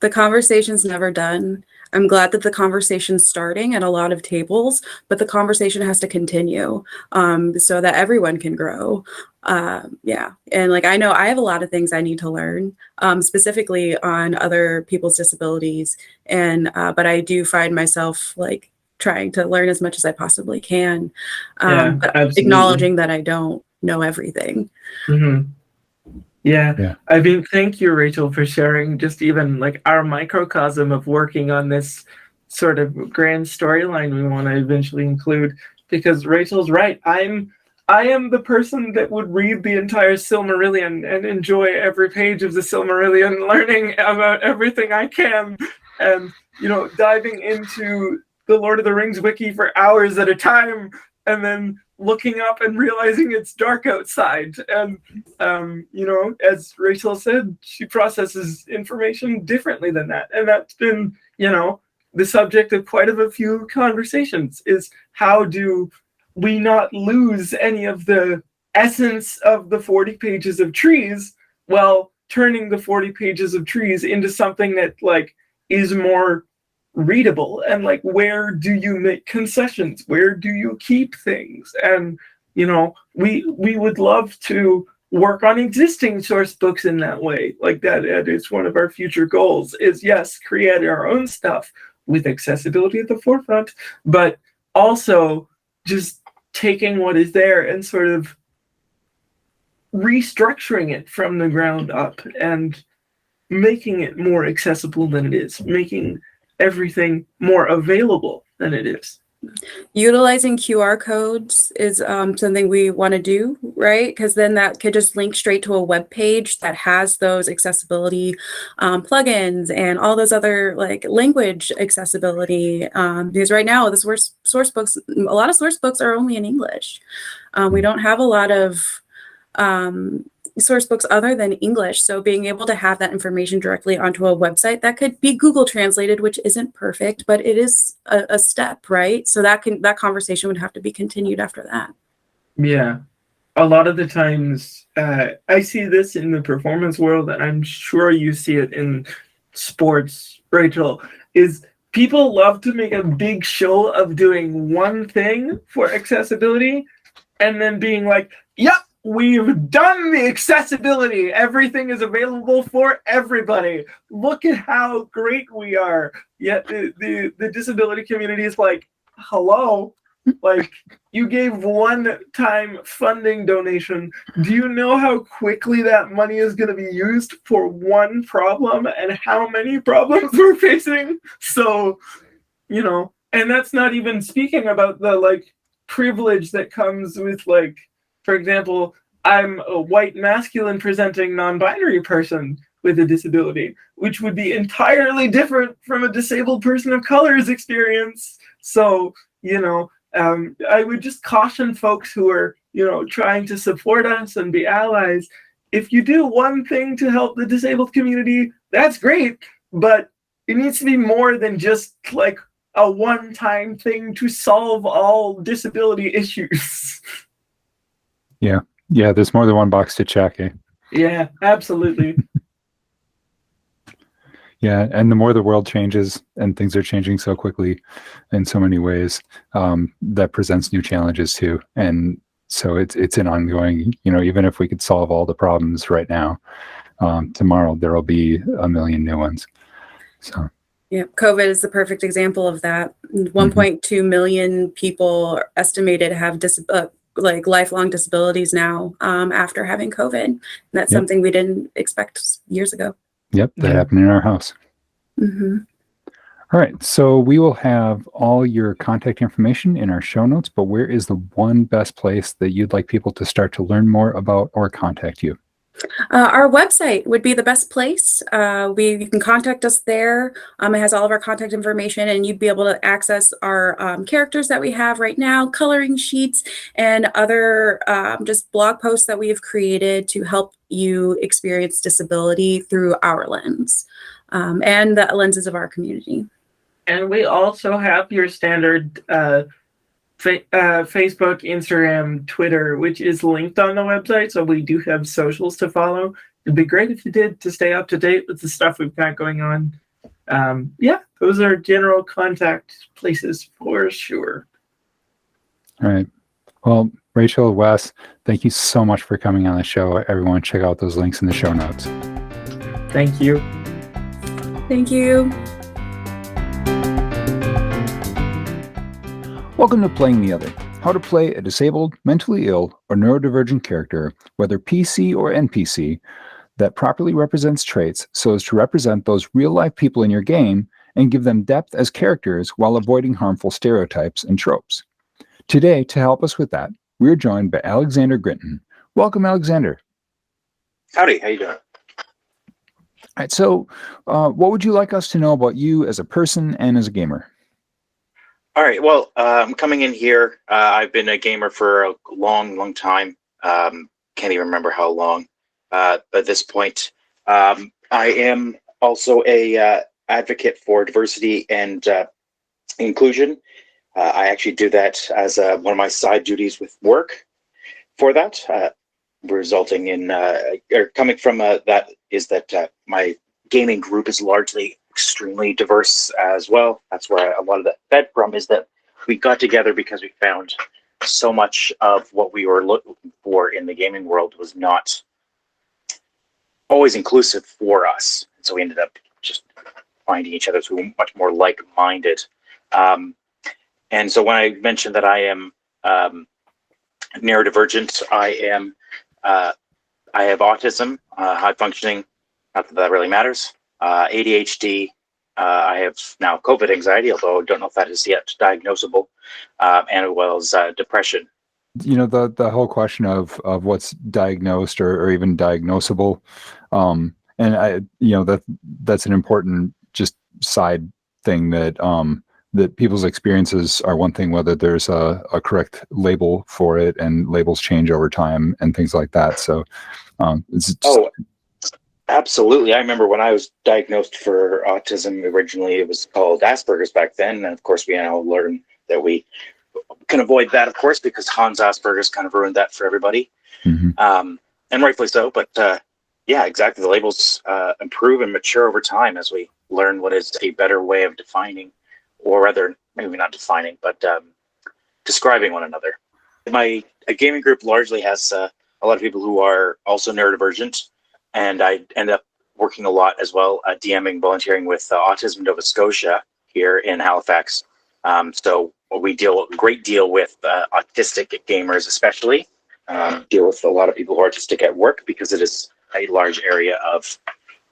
The conversation's never done. I'm glad that the conversation's starting at a lot of tables, but the conversation has to continue so that everyone can grow. And like, I know I have a lot of things I need to learn, specifically on other people's disabilities. But I do find myself like trying to learn as much as I possibly can, but acknowledging that I don't know everything. Yeah. I mean, thank you, Rachel, for sharing just even like our microcosm of working on this sort of grand storyline we want to eventually include, because Rachel's right. I am the person that would read the entire Silmarillion and enjoy every page of the Silmarillion, learning about everything I can, and diving into the Lord of the Rings wiki for hours at a time, and then looking up and realizing it's dark outside. And as Rachel said, she processes information differently than that, and that's been the subject of quite a few conversations, is how do we not lose any of the essence of the 40 pages of trees while turning the 40 pages of trees into something that like is more readable, and like where do you make concessions, where do you keep things? And you know, we would love to work on existing source books in that way, like that is one of our future goals, is yes, create our own stuff with accessibility at the forefront, but also just taking what is there and sort of restructuring it from the ground up and making it more accessible than it is, making everything more available than it is. Utilizing QR codes is something we want to do, right? Because then that could just link straight to a web page that has those accessibility plugins and all those other like language accessibility. Because right now, the source books, a lot of source books are only in English. We don't have a lot of source books other than English. So being able to have that information directly onto a website that could be Google translated, which isn't perfect, but it is a step, right? So that conversation would have to be continued after that. Yeah. A lot of the times I see this in the performance world, and I'm sure you see it in sports, Rachel, is people love to make a big show of doing one thing for accessibility and then being like, yep, we've done the accessibility. Everything is available for everybody. Look at how great we are. Yet the disability community is like, hello, like you gave one-time funding donation. Do you know how quickly that money is going to be used for one problem and how many problems we're facing? So, you know, and that's not even speaking about the like privilege that comes with like, for example, I'm a white masculine presenting non-binary person with a disability, which would be entirely different from a disabled person of color's experience. So, you know, I would just caution folks who are, you know, trying to support us and be allies. If you do one thing to help the disabled community, that's great, but it needs to be more than just like a one-time thing to solve all disability issues. Yeah, there's more than one box to check, eh? Yeah, absolutely. Yeah, and the more the world changes, and things are changing so quickly in so many ways, that presents new challenges too. And so it's an ongoing, you know, even if we could solve all the problems right now, tomorrow there will be a million new ones. So yeah, COVID is the perfect example of that. 1.2 million people are estimated have like lifelong disabilities now after having COVID. And that's something we didn't expect years ago. Yep, that happened in our house. Mm-hmm. All right, so we will have all your contact information in our show notes, but where is the one best place that you'd like people to start to learn more about or contact you? Our website would be the best place. You can contact us there. It has all of our contact information, and you'd be able to access our characters that we have right now, coloring sheets, and other just blog posts that we have created to help you experience disability through our lens and the lenses of our community. And we also have your standard Facebook, Instagram, Twitter, which is linked on the website. So we do have socials to follow. It'd be great if you did, to stay up to date with the stuff we've got going on. Yeah, those are general contact places for sure. All right. Well, Rachel, Wes, thank you so much for coming on the show. Everyone, check out those links in the show notes. Thank you. Thank you. Welcome to Playing the Other, how to play a disabled, mentally ill, or neurodivergent character, whether PC or NPC, that properly represents traits so as to represent those real-life people in your game and give them depth as characters while avoiding harmful stereotypes and tropes. Today, to help us with that, we're joined by Alexander Grinton. Welcome, Alexander. Howdy, how you doing? All right, so what would you like us to know about you as a person and as a gamer? All right, well, I'm coming in here. I've been a gamer for a long time. Can't even remember how long. At this point, I am also a advocate for diversity and inclusion. I actually do that as one of my side duties with work for that, resulting in, or coming from that is that my gaming group is largely extremely diverse as well. That's where a lot of that fed from, is that we got together because we found so much of what we were looking for in the gaming world was not always inclusive for us. So we ended up just finding each other who were much more like-minded. And so when I mentioned that I am neurodivergent, I have autism, high functioning, not that that really matters, ADHD, I have now COVID anxiety, although I don't know if that is yet diagnosable, and as well as depression. You know, the whole question of what's diagnosed or even diagnosable, and that's an important just side thing, that that people's experiences are one thing, whether there's a correct label for it, and labels change over time and things like that. So it's just, absolutely. I remember when I was diagnosed for autism, originally it was called Asperger's back then, and of course we now learn that we can avoid that, of course, because Hans Asperger's kind of ruined that for everybody. And rightfully so. But yeah, exactly. The labels improve and mature over time as we learn what is a better way of defining, or rather, maybe not defining, but describing one another. My gaming group largely has a lot of people who are also neurodivergent, and I end up working a lot as well, DMing, volunteering with Autism Nova Scotia here in Halifax. So we deal a great deal with autistic gamers, especially deal with a lot of people who are autistic at work, because it is a large area of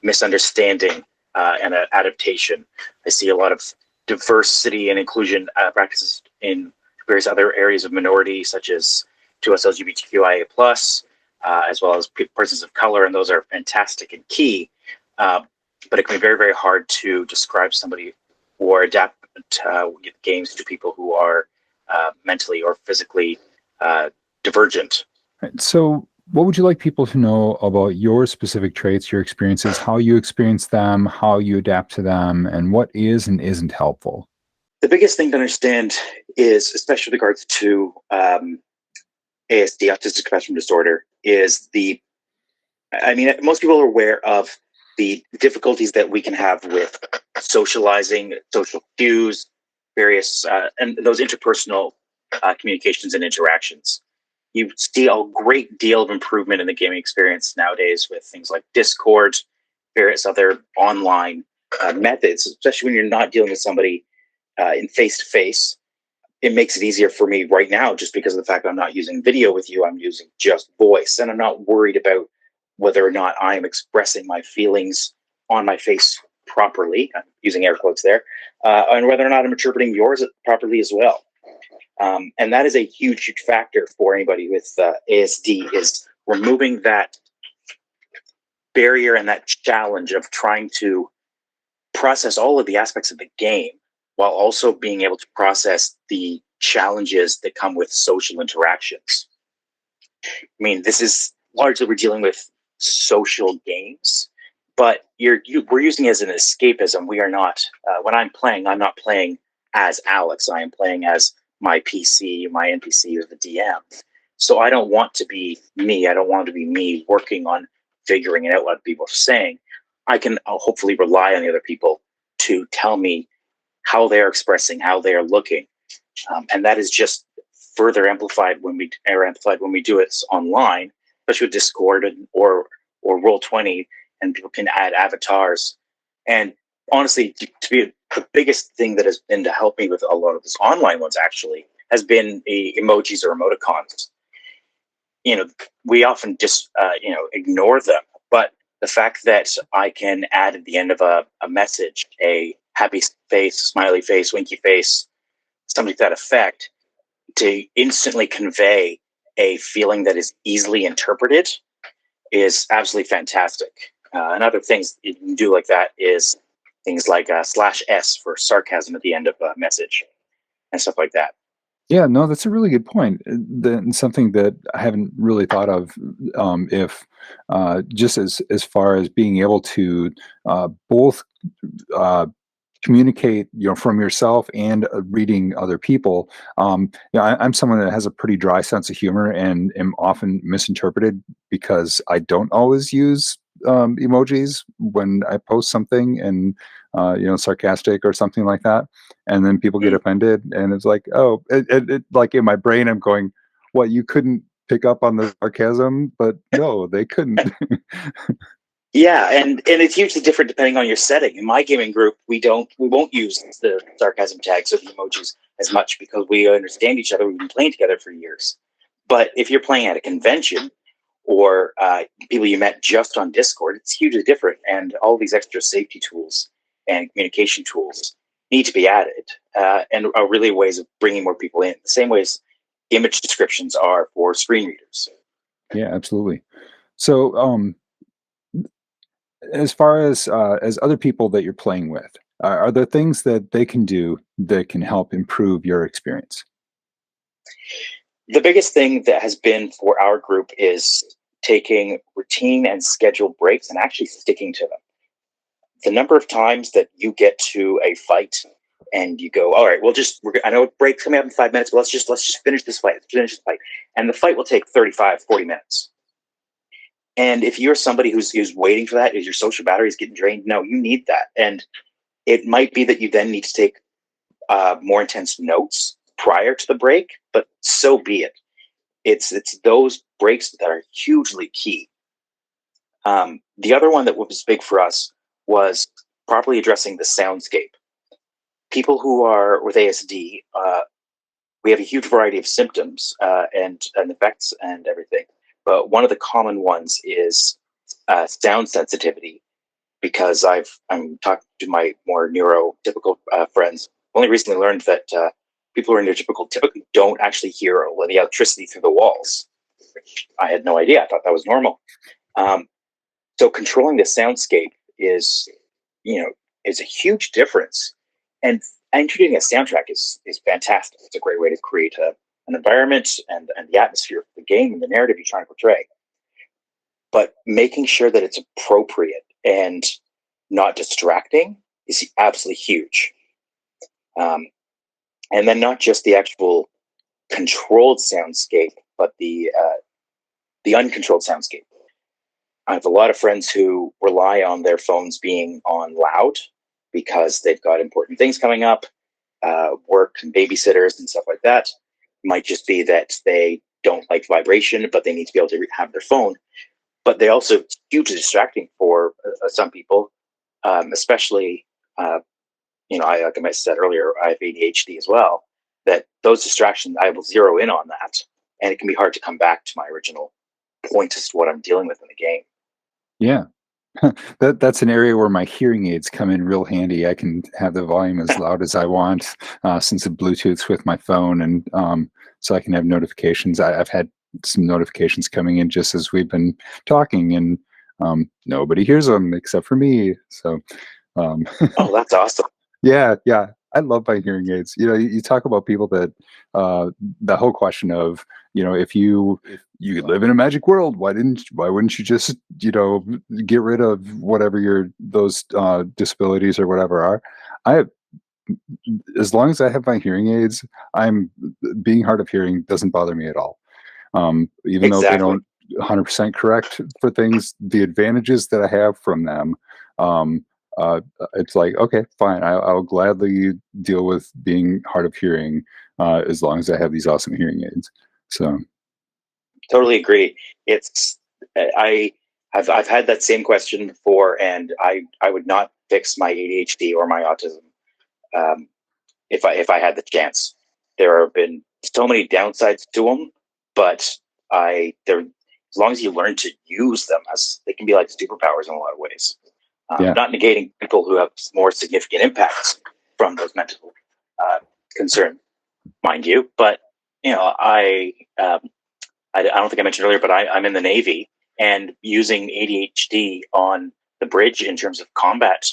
misunderstanding and adaptation. I see a lot of diversity and inclusion practices in various other areas of minority, such as to us LGBTQIA+, as well as persons of color, and those are fantastic and key. But it can be very, very hard to describe somebody or adapt games to people who are mentally or physically divergent. So what would you like people to know about your specific traits, your experiences, how you experience them, how you adapt to them, and what is and isn't helpful? The biggest thing to understand is, especially with regards to ASD, autistic spectrum disorder, is most people are aware of the difficulties that we can have with socializing, social cues, various, and those interpersonal communications and interactions. You see a great deal of improvement in the gaming experience nowadays with things like Discord, various other online methods, especially when you're not dealing with somebody in face-to-face. It makes it easier for me right now, just because of the fact that I'm not using video with you, I'm using just voice, and I'm not worried about whether or not I'm expressing my feelings on my face properly, I'm using air quotes there, and whether or not I'm interpreting yours properly as well. And that is a huge, huge factor for anybody with ASD, is removing that barrier and that challenge of trying to process all of the aspects of the game while also being able to process the challenges that come with social interactions. I mean, this is largely, we're dealing with social games, but we're using it as an escapism. We are not, when I'm playing, I'm not playing as Alex. I am playing as my PC, my NPC, or the DM. So I don't want to be me. I don't want to be me working on figuring it out what people are saying. I can hopefully rely on the other people to tell me how they're expressing, how they're looking. And that is just further amplified when we do it online, especially with Discord or Roll20, and people can add avatars. And honestly, to be the biggest thing that has been to help me with a lot of these online ones actually has been emojis or emoticons. We often just ignore them, but the fact that I can add at the end of a message a happy face, smiley face, winky face, something to that effect, to instantly convey a feeling that is easily interpreted is absolutely fantastic. And other things you can do like that is things like /S for sarcasm at the end of a message and stuff like that. Yeah, no, that's a really good point. Something that I haven't really thought of, if just as far as being able to both uh, communicate, from yourself and reading other people. I'm someone that has a pretty dry sense of humor and am often misinterpreted because I don't always use emojis when I post something and sarcastic or something like that, and then people get Mm. offended, and it's like, oh, like in my brain, I'm going, what, you couldn't pick up on the sarcasm? But no, they couldn't. Yeah, and it's hugely different depending on your setting. In my gaming group, we won't use the sarcasm tags or the emojis as much because we understand each other. We've been playing together for years. But if you're playing at a convention or people you met just on Discord, it's hugely different. And all these extra safety tools and communication tools need to be added, and are really ways of bringing more people in. The same ways image descriptions are for screen readers. Yeah, absolutely. So, as far as other people that you're playing with, are there things that they can do that can help improve your experience? The biggest thing that has been for our group is taking routine and scheduled breaks and actually sticking to them. The number of times that you get to a fight and you go, all right, I know break's coming up in 5 minutes, but let's just finish this fight. Let's finish this fight. And the fight will take 35, 40 minutes. And if you're somebody who's waiting for that, is your social battery is getting drained? No, you need that. And it might be that you then need to take more intense notes prior to the break, but so be it. It's those breaks that are hugely key. The other one that was big for us was properly addressing the soundscape. People who are with ASD, we have a huge variety of symptoms and effects and everything. But one of the common ones is sound sensitivity, because I'm talking to my more neurotypical friends. Only recently learned that people who are neurotypical typically don't actually hear the electricity through the walls, which I had no idea. I thought that was normal. So controlling the soundscape is a huge difference. And introducing a soundtrack is fantastic. It's a great way to create an environment and the atmosphere for the game and the narrative you're trying to portray. But making sure that it's appropriate and not distracting is absolutely huge. And then not just the actual controlled soundscape, but the uncontrolled soundscape. I have a lot of friends who rely on their phones being on loud because they've got important things coming up, work and babysitters and stuff like that. It might just be that they don't like vibration, but they need to be able to have their phone. But they also hugely distracting for some people, especially, like I said earlier, I have ADHD as well. That those distractions, I will zero in on that, and it can be hard to come back to my original point as to what I'm dealing with in the game. Yeah. That's an area where my hearing aids come in real handy. I can have the volume as loud as I want, since it Bluetooths with my phone, and so I can have notifications. I've had some notifications coming in just as we've been talking, and nobody hears them except for me. So, Oh, that's awesome. yeah, I love my hearing aids. You talk about people that the whole question of, if you could live in a magic world, why wouldn't you just get rid of whatever those disabilities or whatever are. As long as I have my hearing aids, I'm being hard of hearing doesn't bother me at all. Even though they don't 100% correct for things, the advantages that I have from them, it's like, okay, fine, I'll gladly deal with being hard of hearing, as long as I have these awesome hearing aids. So Totally agree. I've had that same question before, and I would not fix my ADHD or my autism if I had the chance. There have been so many downsides to them, but as long as you learn to use them, as they can be like superpowers in a lot of ways. Yeah. Not negating people who have more significant impacts from those mental concerns, mind you. But I don't think I mentioned earlier, but I'm in the Navy, and using ADHD on the bridge in terms of combat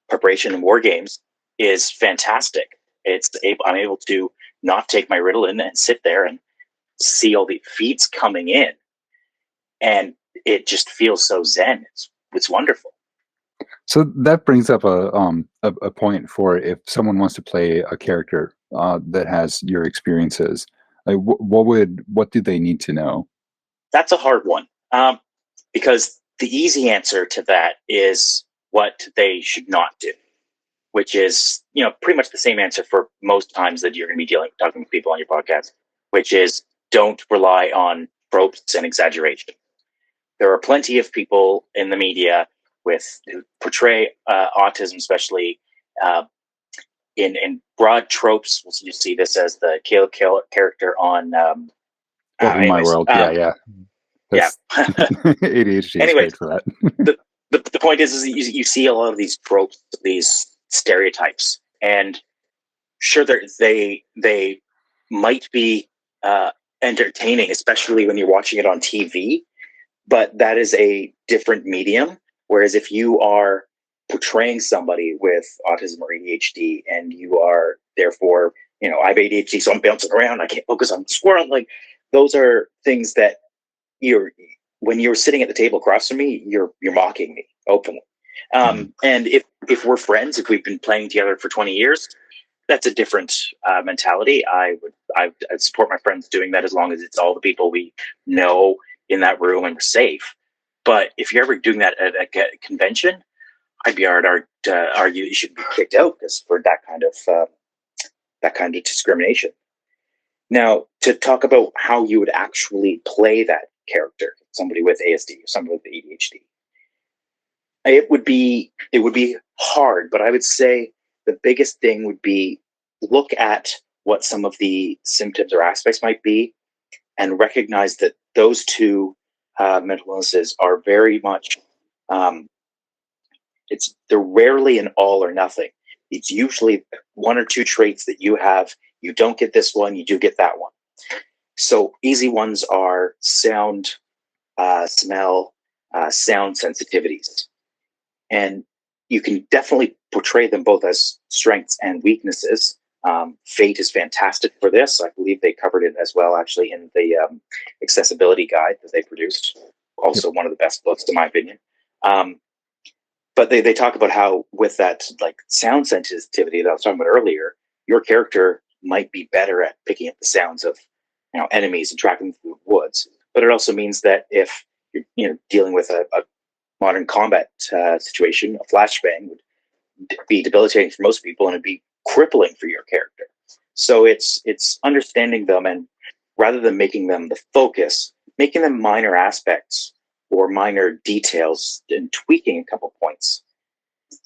preparation and war games is fantastic. I'm able to not take my Ritalin and sit there and see all the feeds coming in, and it just feels so zen. It's wonderful. So that brings up a point for if someone wants to play a character that has your experiences. Like, what do they need to know? That's a hard one, because the easy answer to that is what they should not do, which is, pretty much the same answer for most times that you're going to be talking with people on your podcast, which is don't rely on tropes and exaggeration. There are plenty of people in the media who portray autism, especially in broad tropes. You see this as the Caleb character on My World. Yeah. ADHD is great for that. the point is you see a lot of these tropes, these stereotypes, and sure, they might be entertaining, especially when you're watching it on TV, but that is a different medium. Whereas if you are portraying somebody with autism or ADHD, and you are therefore, I have ADHD, so I'm bouncing around, I can't focus on the squirrel. Like, those are things that when you're sitting at the table across from me, you're mocking me openly. And if we're friends, if we've been playing together for 20 years, that's a different mentality. I'd support my friends doing that as long as it's all the people we know in that room and we're safe. But if you're ever doing that at a convention, I'd be argue you should be kicked out because for that kind of discrimination. Now, to talk about how you would actually play that character, somebody with ASD or somebody with ADHD, it would be hard. But I would say the biggest thing would be look at what some of the symptoms or aspects might be, and recognize that those two mental illnesses are very much, they're rarely an all or nothing. It's usually one or two traits that you have. You don't get this one, you do get that one. So easy ones are sound, smell, sound sensitivities. And you can definitely portray them both as strengths and weaknesses. Fate is fantastic for this. I believe they covered it as well, actually, in the accessibility guide that they produced. Also, one of the best books, in my opinion. But they talk about how with that sound sensitivity that I was talking about earlier, your character might be better at picking up the sounds of enemies and tracking them through the woods. But it also means that if you're dealing with a modern combat situation, a flashbang would be debilitating for most people, and it'd be crippling for your character. So it's understanding them, and rather than making them the focus, making them minor aspects or minor details and tweaking a couple points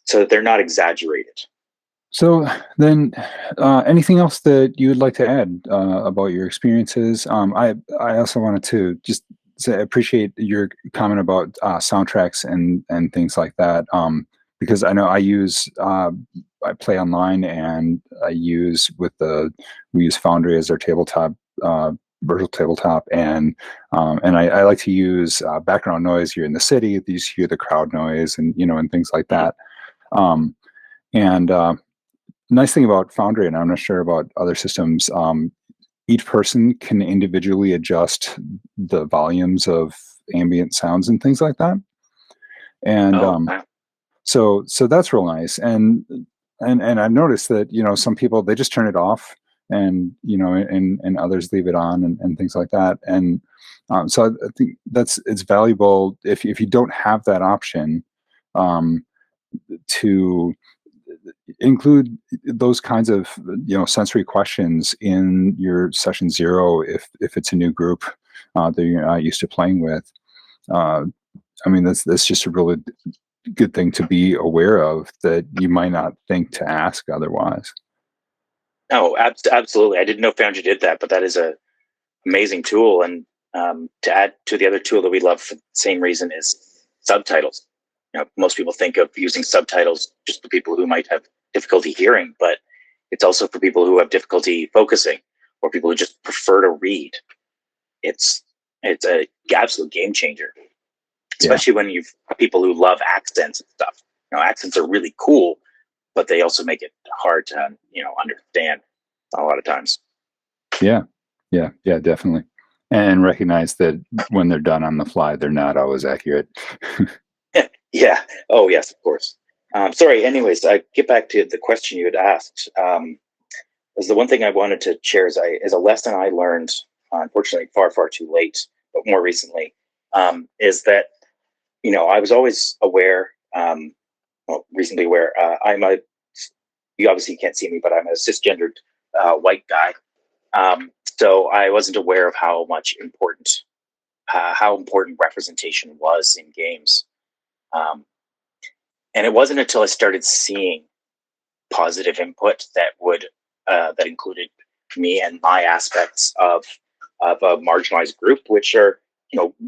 so that they're not exaggerated. So then, anything else that you would like to add about your experiences? I also wanted to just say, appreciate your comment about soundtracks and things like that, because I know I play online, and we use Foundry as our tabletop, virtual tabletop, and I like to use background noise here in the city. You hear the crowd noise and things like that. Nice thing about Foundry, and I'm not sure about other systems, each person can individually adjust the volumes of ambient sounds and things like that. And so that's real nice. And I've noticed that, some people, they just turn it off, and, and others leave it on and things like that. And so I think it's valuable if you don't have that option, to include those kinds of sensory questions in your session 0 if it's a new group that you're not used to playing with. That's just a really good thing to be aware of that you might not think to ask otherwise. No, absolutely. I didn't know Foundry did that, but that is a amazing tool. And to add to the other tool that we love for the same reason is subtitles. Most people think of using subtitles just for people who might have difficulty hearing, but it's also for people who have difficulty focusing or people who just prefer to read. It's a absolute game changer, especially when you've people who love accents and stuff. Accents are really cool, but they also make it hard to understand a lot of times. Yeah, definitely. And recognize that when they're done on the fly, they're not always accurate. Yeah. Oh, yes, of course. Sorry. Anyways, I get back to the question you had asked. Was the one thing I wanted to share is a lesson I learned, unfortunately, far too late, but more recently, is that I was always aware, reasonably aware. You obviously can't see me, but I'm a cisgendered white guy. So I wasn't aware of how important representation was in games. And it wasn't until I started seeing positive input that included me and my aspects of a marginalized group, which are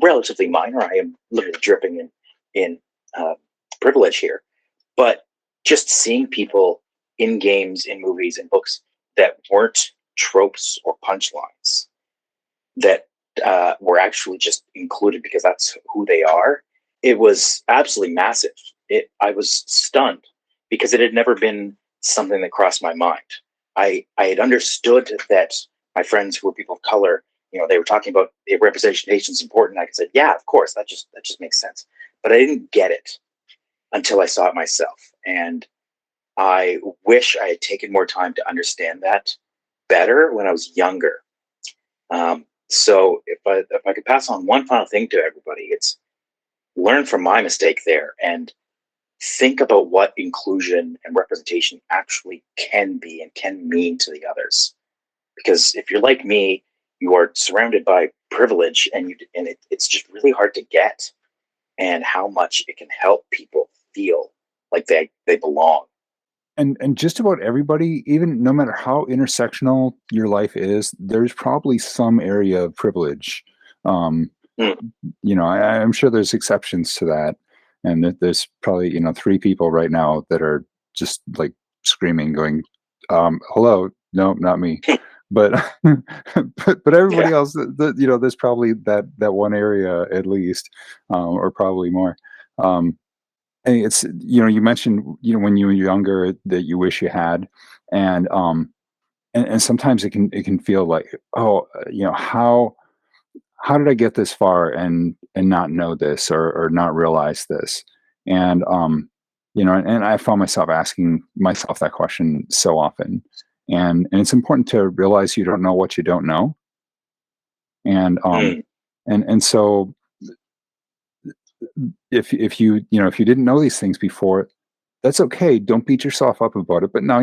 relatively minor. I am literally dripping in privilege here, but just seeing people in games, in movies, in books that weren't tropes or punchlines, that were actually just included because that's who they are. It was absolutely massive. I was stunned because it had never been something that crossed my mind. I had understood that my friends who were people of color, they were talking about if representation is important. I said, yeah, of course, that just makes sense. But I didn't get it until I saw it myself. And I wish I had taken more time to understand that better when I was younger. So if I could pass on one final thing to everybody, it's learn from my mistake there and think about what inclusion and representation actually can be and can mean to the others. Because if you're like me, you are surrounded by privilege, and it's just really hard to get, and how much it can help people feel like they belong. And just about everybody, even no matter how intersectional your life is, there's probably some area of privilege. I'm sure there's exceptions to that, and that there's probably 3 people right now that are just like screaming, going, "Hello, no, not me." But but everybody else, there's probably that one area at least, or probably more. And it's you mentioned when you were younger that you wish you had, and and sometimes it can feel like, oh, how did I get this far and not know this, or not realize this? And and I found myself asking myself that question so often. And it's important to realize you don't know what you don't know. And and so if you didn't know these things before, that's okay. Don't beat yourself up about it. But now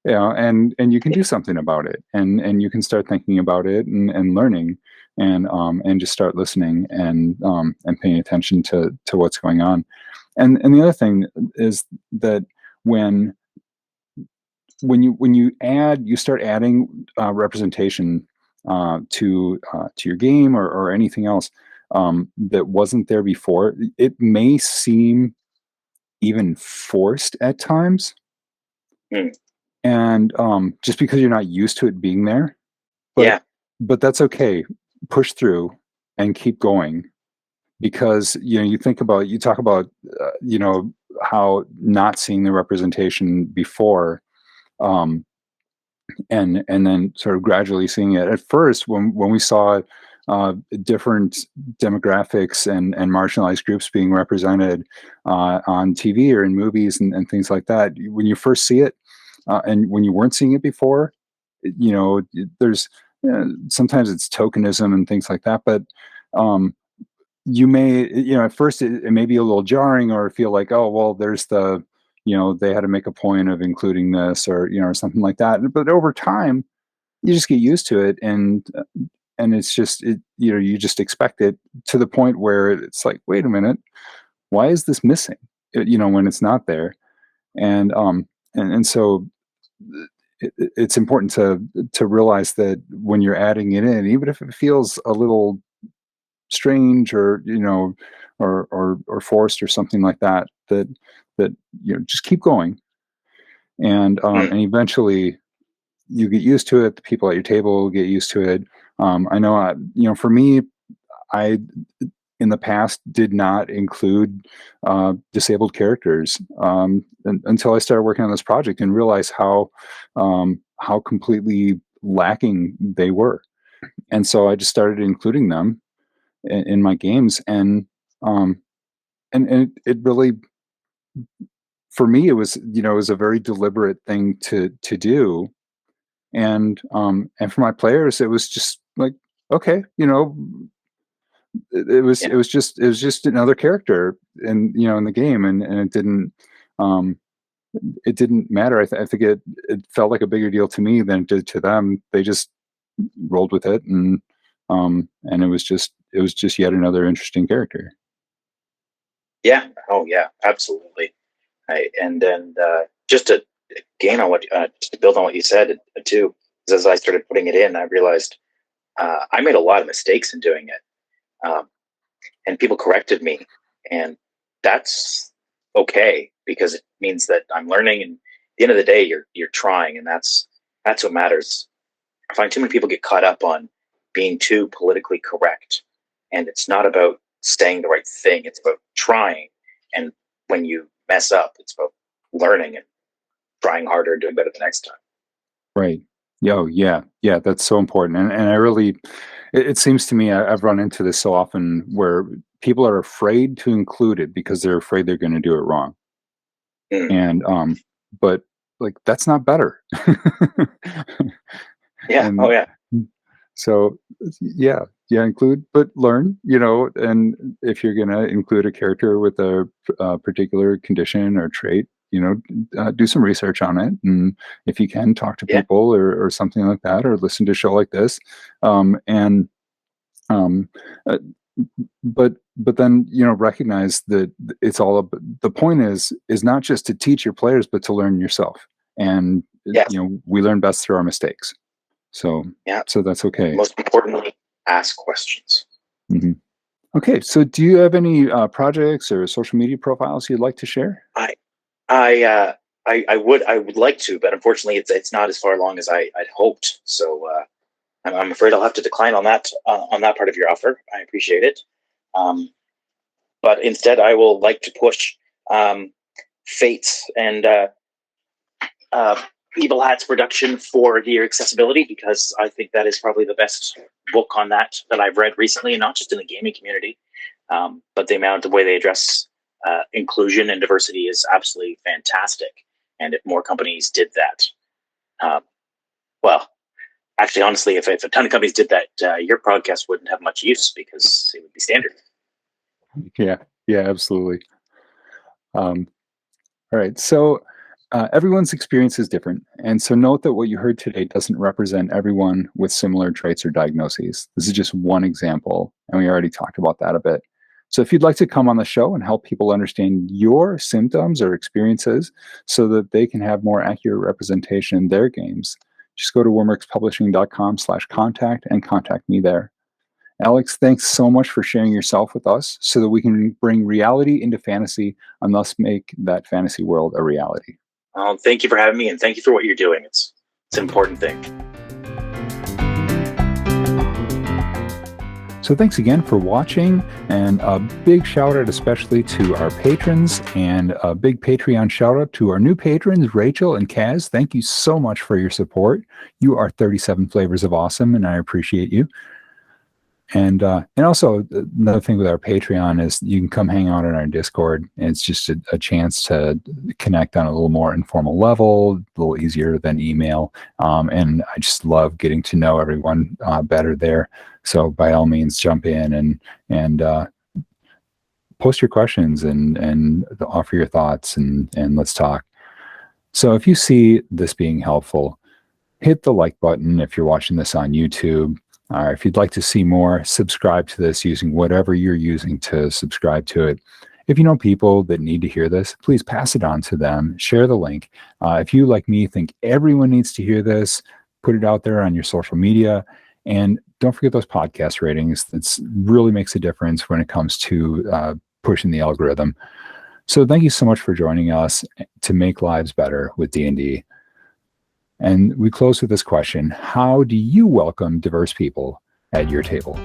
and you can do something about it, and you can start thinking about it, and learning, and just start listening, and paying attention to what's going on. And the other thing is that when you start adding representation to your game, or anything else that wasn't there before, it may seem even forced at times. And just because you're not used to it being there. But that's okay. Push through and keep going, because you talk about how not seeing the representation before, and then sort of gradually seeing it. At first, when we saw different demographics and marginalized groups being represented on TV or in movies and things like that, when you first see it, and when you weren't seeing it before, there's sometimes it's tokenism and things like that. But you may, at first it may be a little jarring, or feel like, oh, well, there's the, they had to make a point of including this, or something like that. But over time, you just get used to it, and it's just, you just expect it, to the point where it's like, wait a minute, why is this missing? When it's not there. And so it's important to realize that when you're adding it in, even if it feels a little strange, or or forced, or something like that, that just keep going, and eventually you get used to it. The people at your table get used to it. I know, for me, I in the past did not include disabled characters until I started working on this project, and realized how completely lacking they were. And so I just started including them in my games, and it really, for me, it was, it was a very deliberate thing to do. And for my players, it was just like, okay, it was just another character in the game, and it didn't matter. I think it felt like a bigger deal to me than it did to them. They just rolled with it, and it was just yet another interesting character. Yeah. Oh, yeah. Absolutely. Just to gain on just to build on what you said too, as I started putting it in, I realized I made a lot of mistakes in doing it, and people corrected me, and that's okay, because it means that I'm learning. And at the end of the day, you're trying, and that's what matters. I find too many people get caught up on being too politically correct, and it's not about saying the right thing. It's about trying, and when you mess up, it's about learning and trying harder and doing better the next time. Right. Yeah, that's so important. And I really, it seems to me, I've run into this so often where people are afraid to include it because they're afraid they're going to do it wrong. And but like, that's not better. Yeah. And oh yeah. So yeah, include, but learn, and if you're going to include a character with a particular condition or trait, do some research on it. And if you can, talk to people or something like that, or listen to a show like this. But then, recognize that it's all the point is not just to teach your players, but to learn yourself. And, we learn best through our mistakes. So that's okay. Most importantly, ask questions. Mm-hmm. Okay. So do you have any projects or social media profiles you'd like to share? I would like to, but unfortunately it's not as far along as I'd hoped. So I'm afraid I'll have to decline on that part of your offer. I appreciate it. But instead I will like to push Fates and Evil Hat's production for Dear Accessibility, because I think that is probably the best book on that I've read recently, and not just in the gaming community. But the amount of way they address inclusion and diversity is absolutely fantastic. And if more companies did that, well, actually, honestly, if a ton of companies did that, your podcast wouldn't have much use because it would be standard. Yeah, absolutely. All right. So everyone's experience is different. And so note that what you heard today doesn't represent everyone with similar traits or diagnoses. This is just one example, and we already talked about that a bit. So if you'd like to come on the show and help people understand your symptoms or experiences so that they can have more accurate representation in their games, just go to wyrmworkspublishing.com/contact and contact me there. Alex, thanks so much for sharing yourself with us so that we can bring reality into fantasy and thus make that fantasy world a reality. Thank you for having me, and thank you for what you're doing. It's an important thing. So thanks again for watching, and a big shout out especially to our patrons, and a big Patreon shout out to our new patrons, Rachel and Kaz. Thank you so much for your support. You are 37 flavors of awesome, and I appreciate you. And also another thing with our Patreon is you can come hang out on our Discord, and it's just a chance to connect on a little more informal level, a little easier than email. And I just love getting to know everyone better there. So by all means, jump in and post your questions and offer your thoughts and let's talk. So if you see this being helpful, hit the like button if you're watching this on YouTube. If you'd like to see more, subscribe to this using whatever you're using to subscribe to it. If you know people that need to hear this, please pass it on to them. Share the link. If you, like me, think everyone needs to hear this, put it out there on your social media. And don't forget those podcast ratings. It really makes a difference when it comes to pushing the algorithm. So thank you so much for joining us to make lives better with D&D. And we close with this question: how do you welcome diverse people at your table?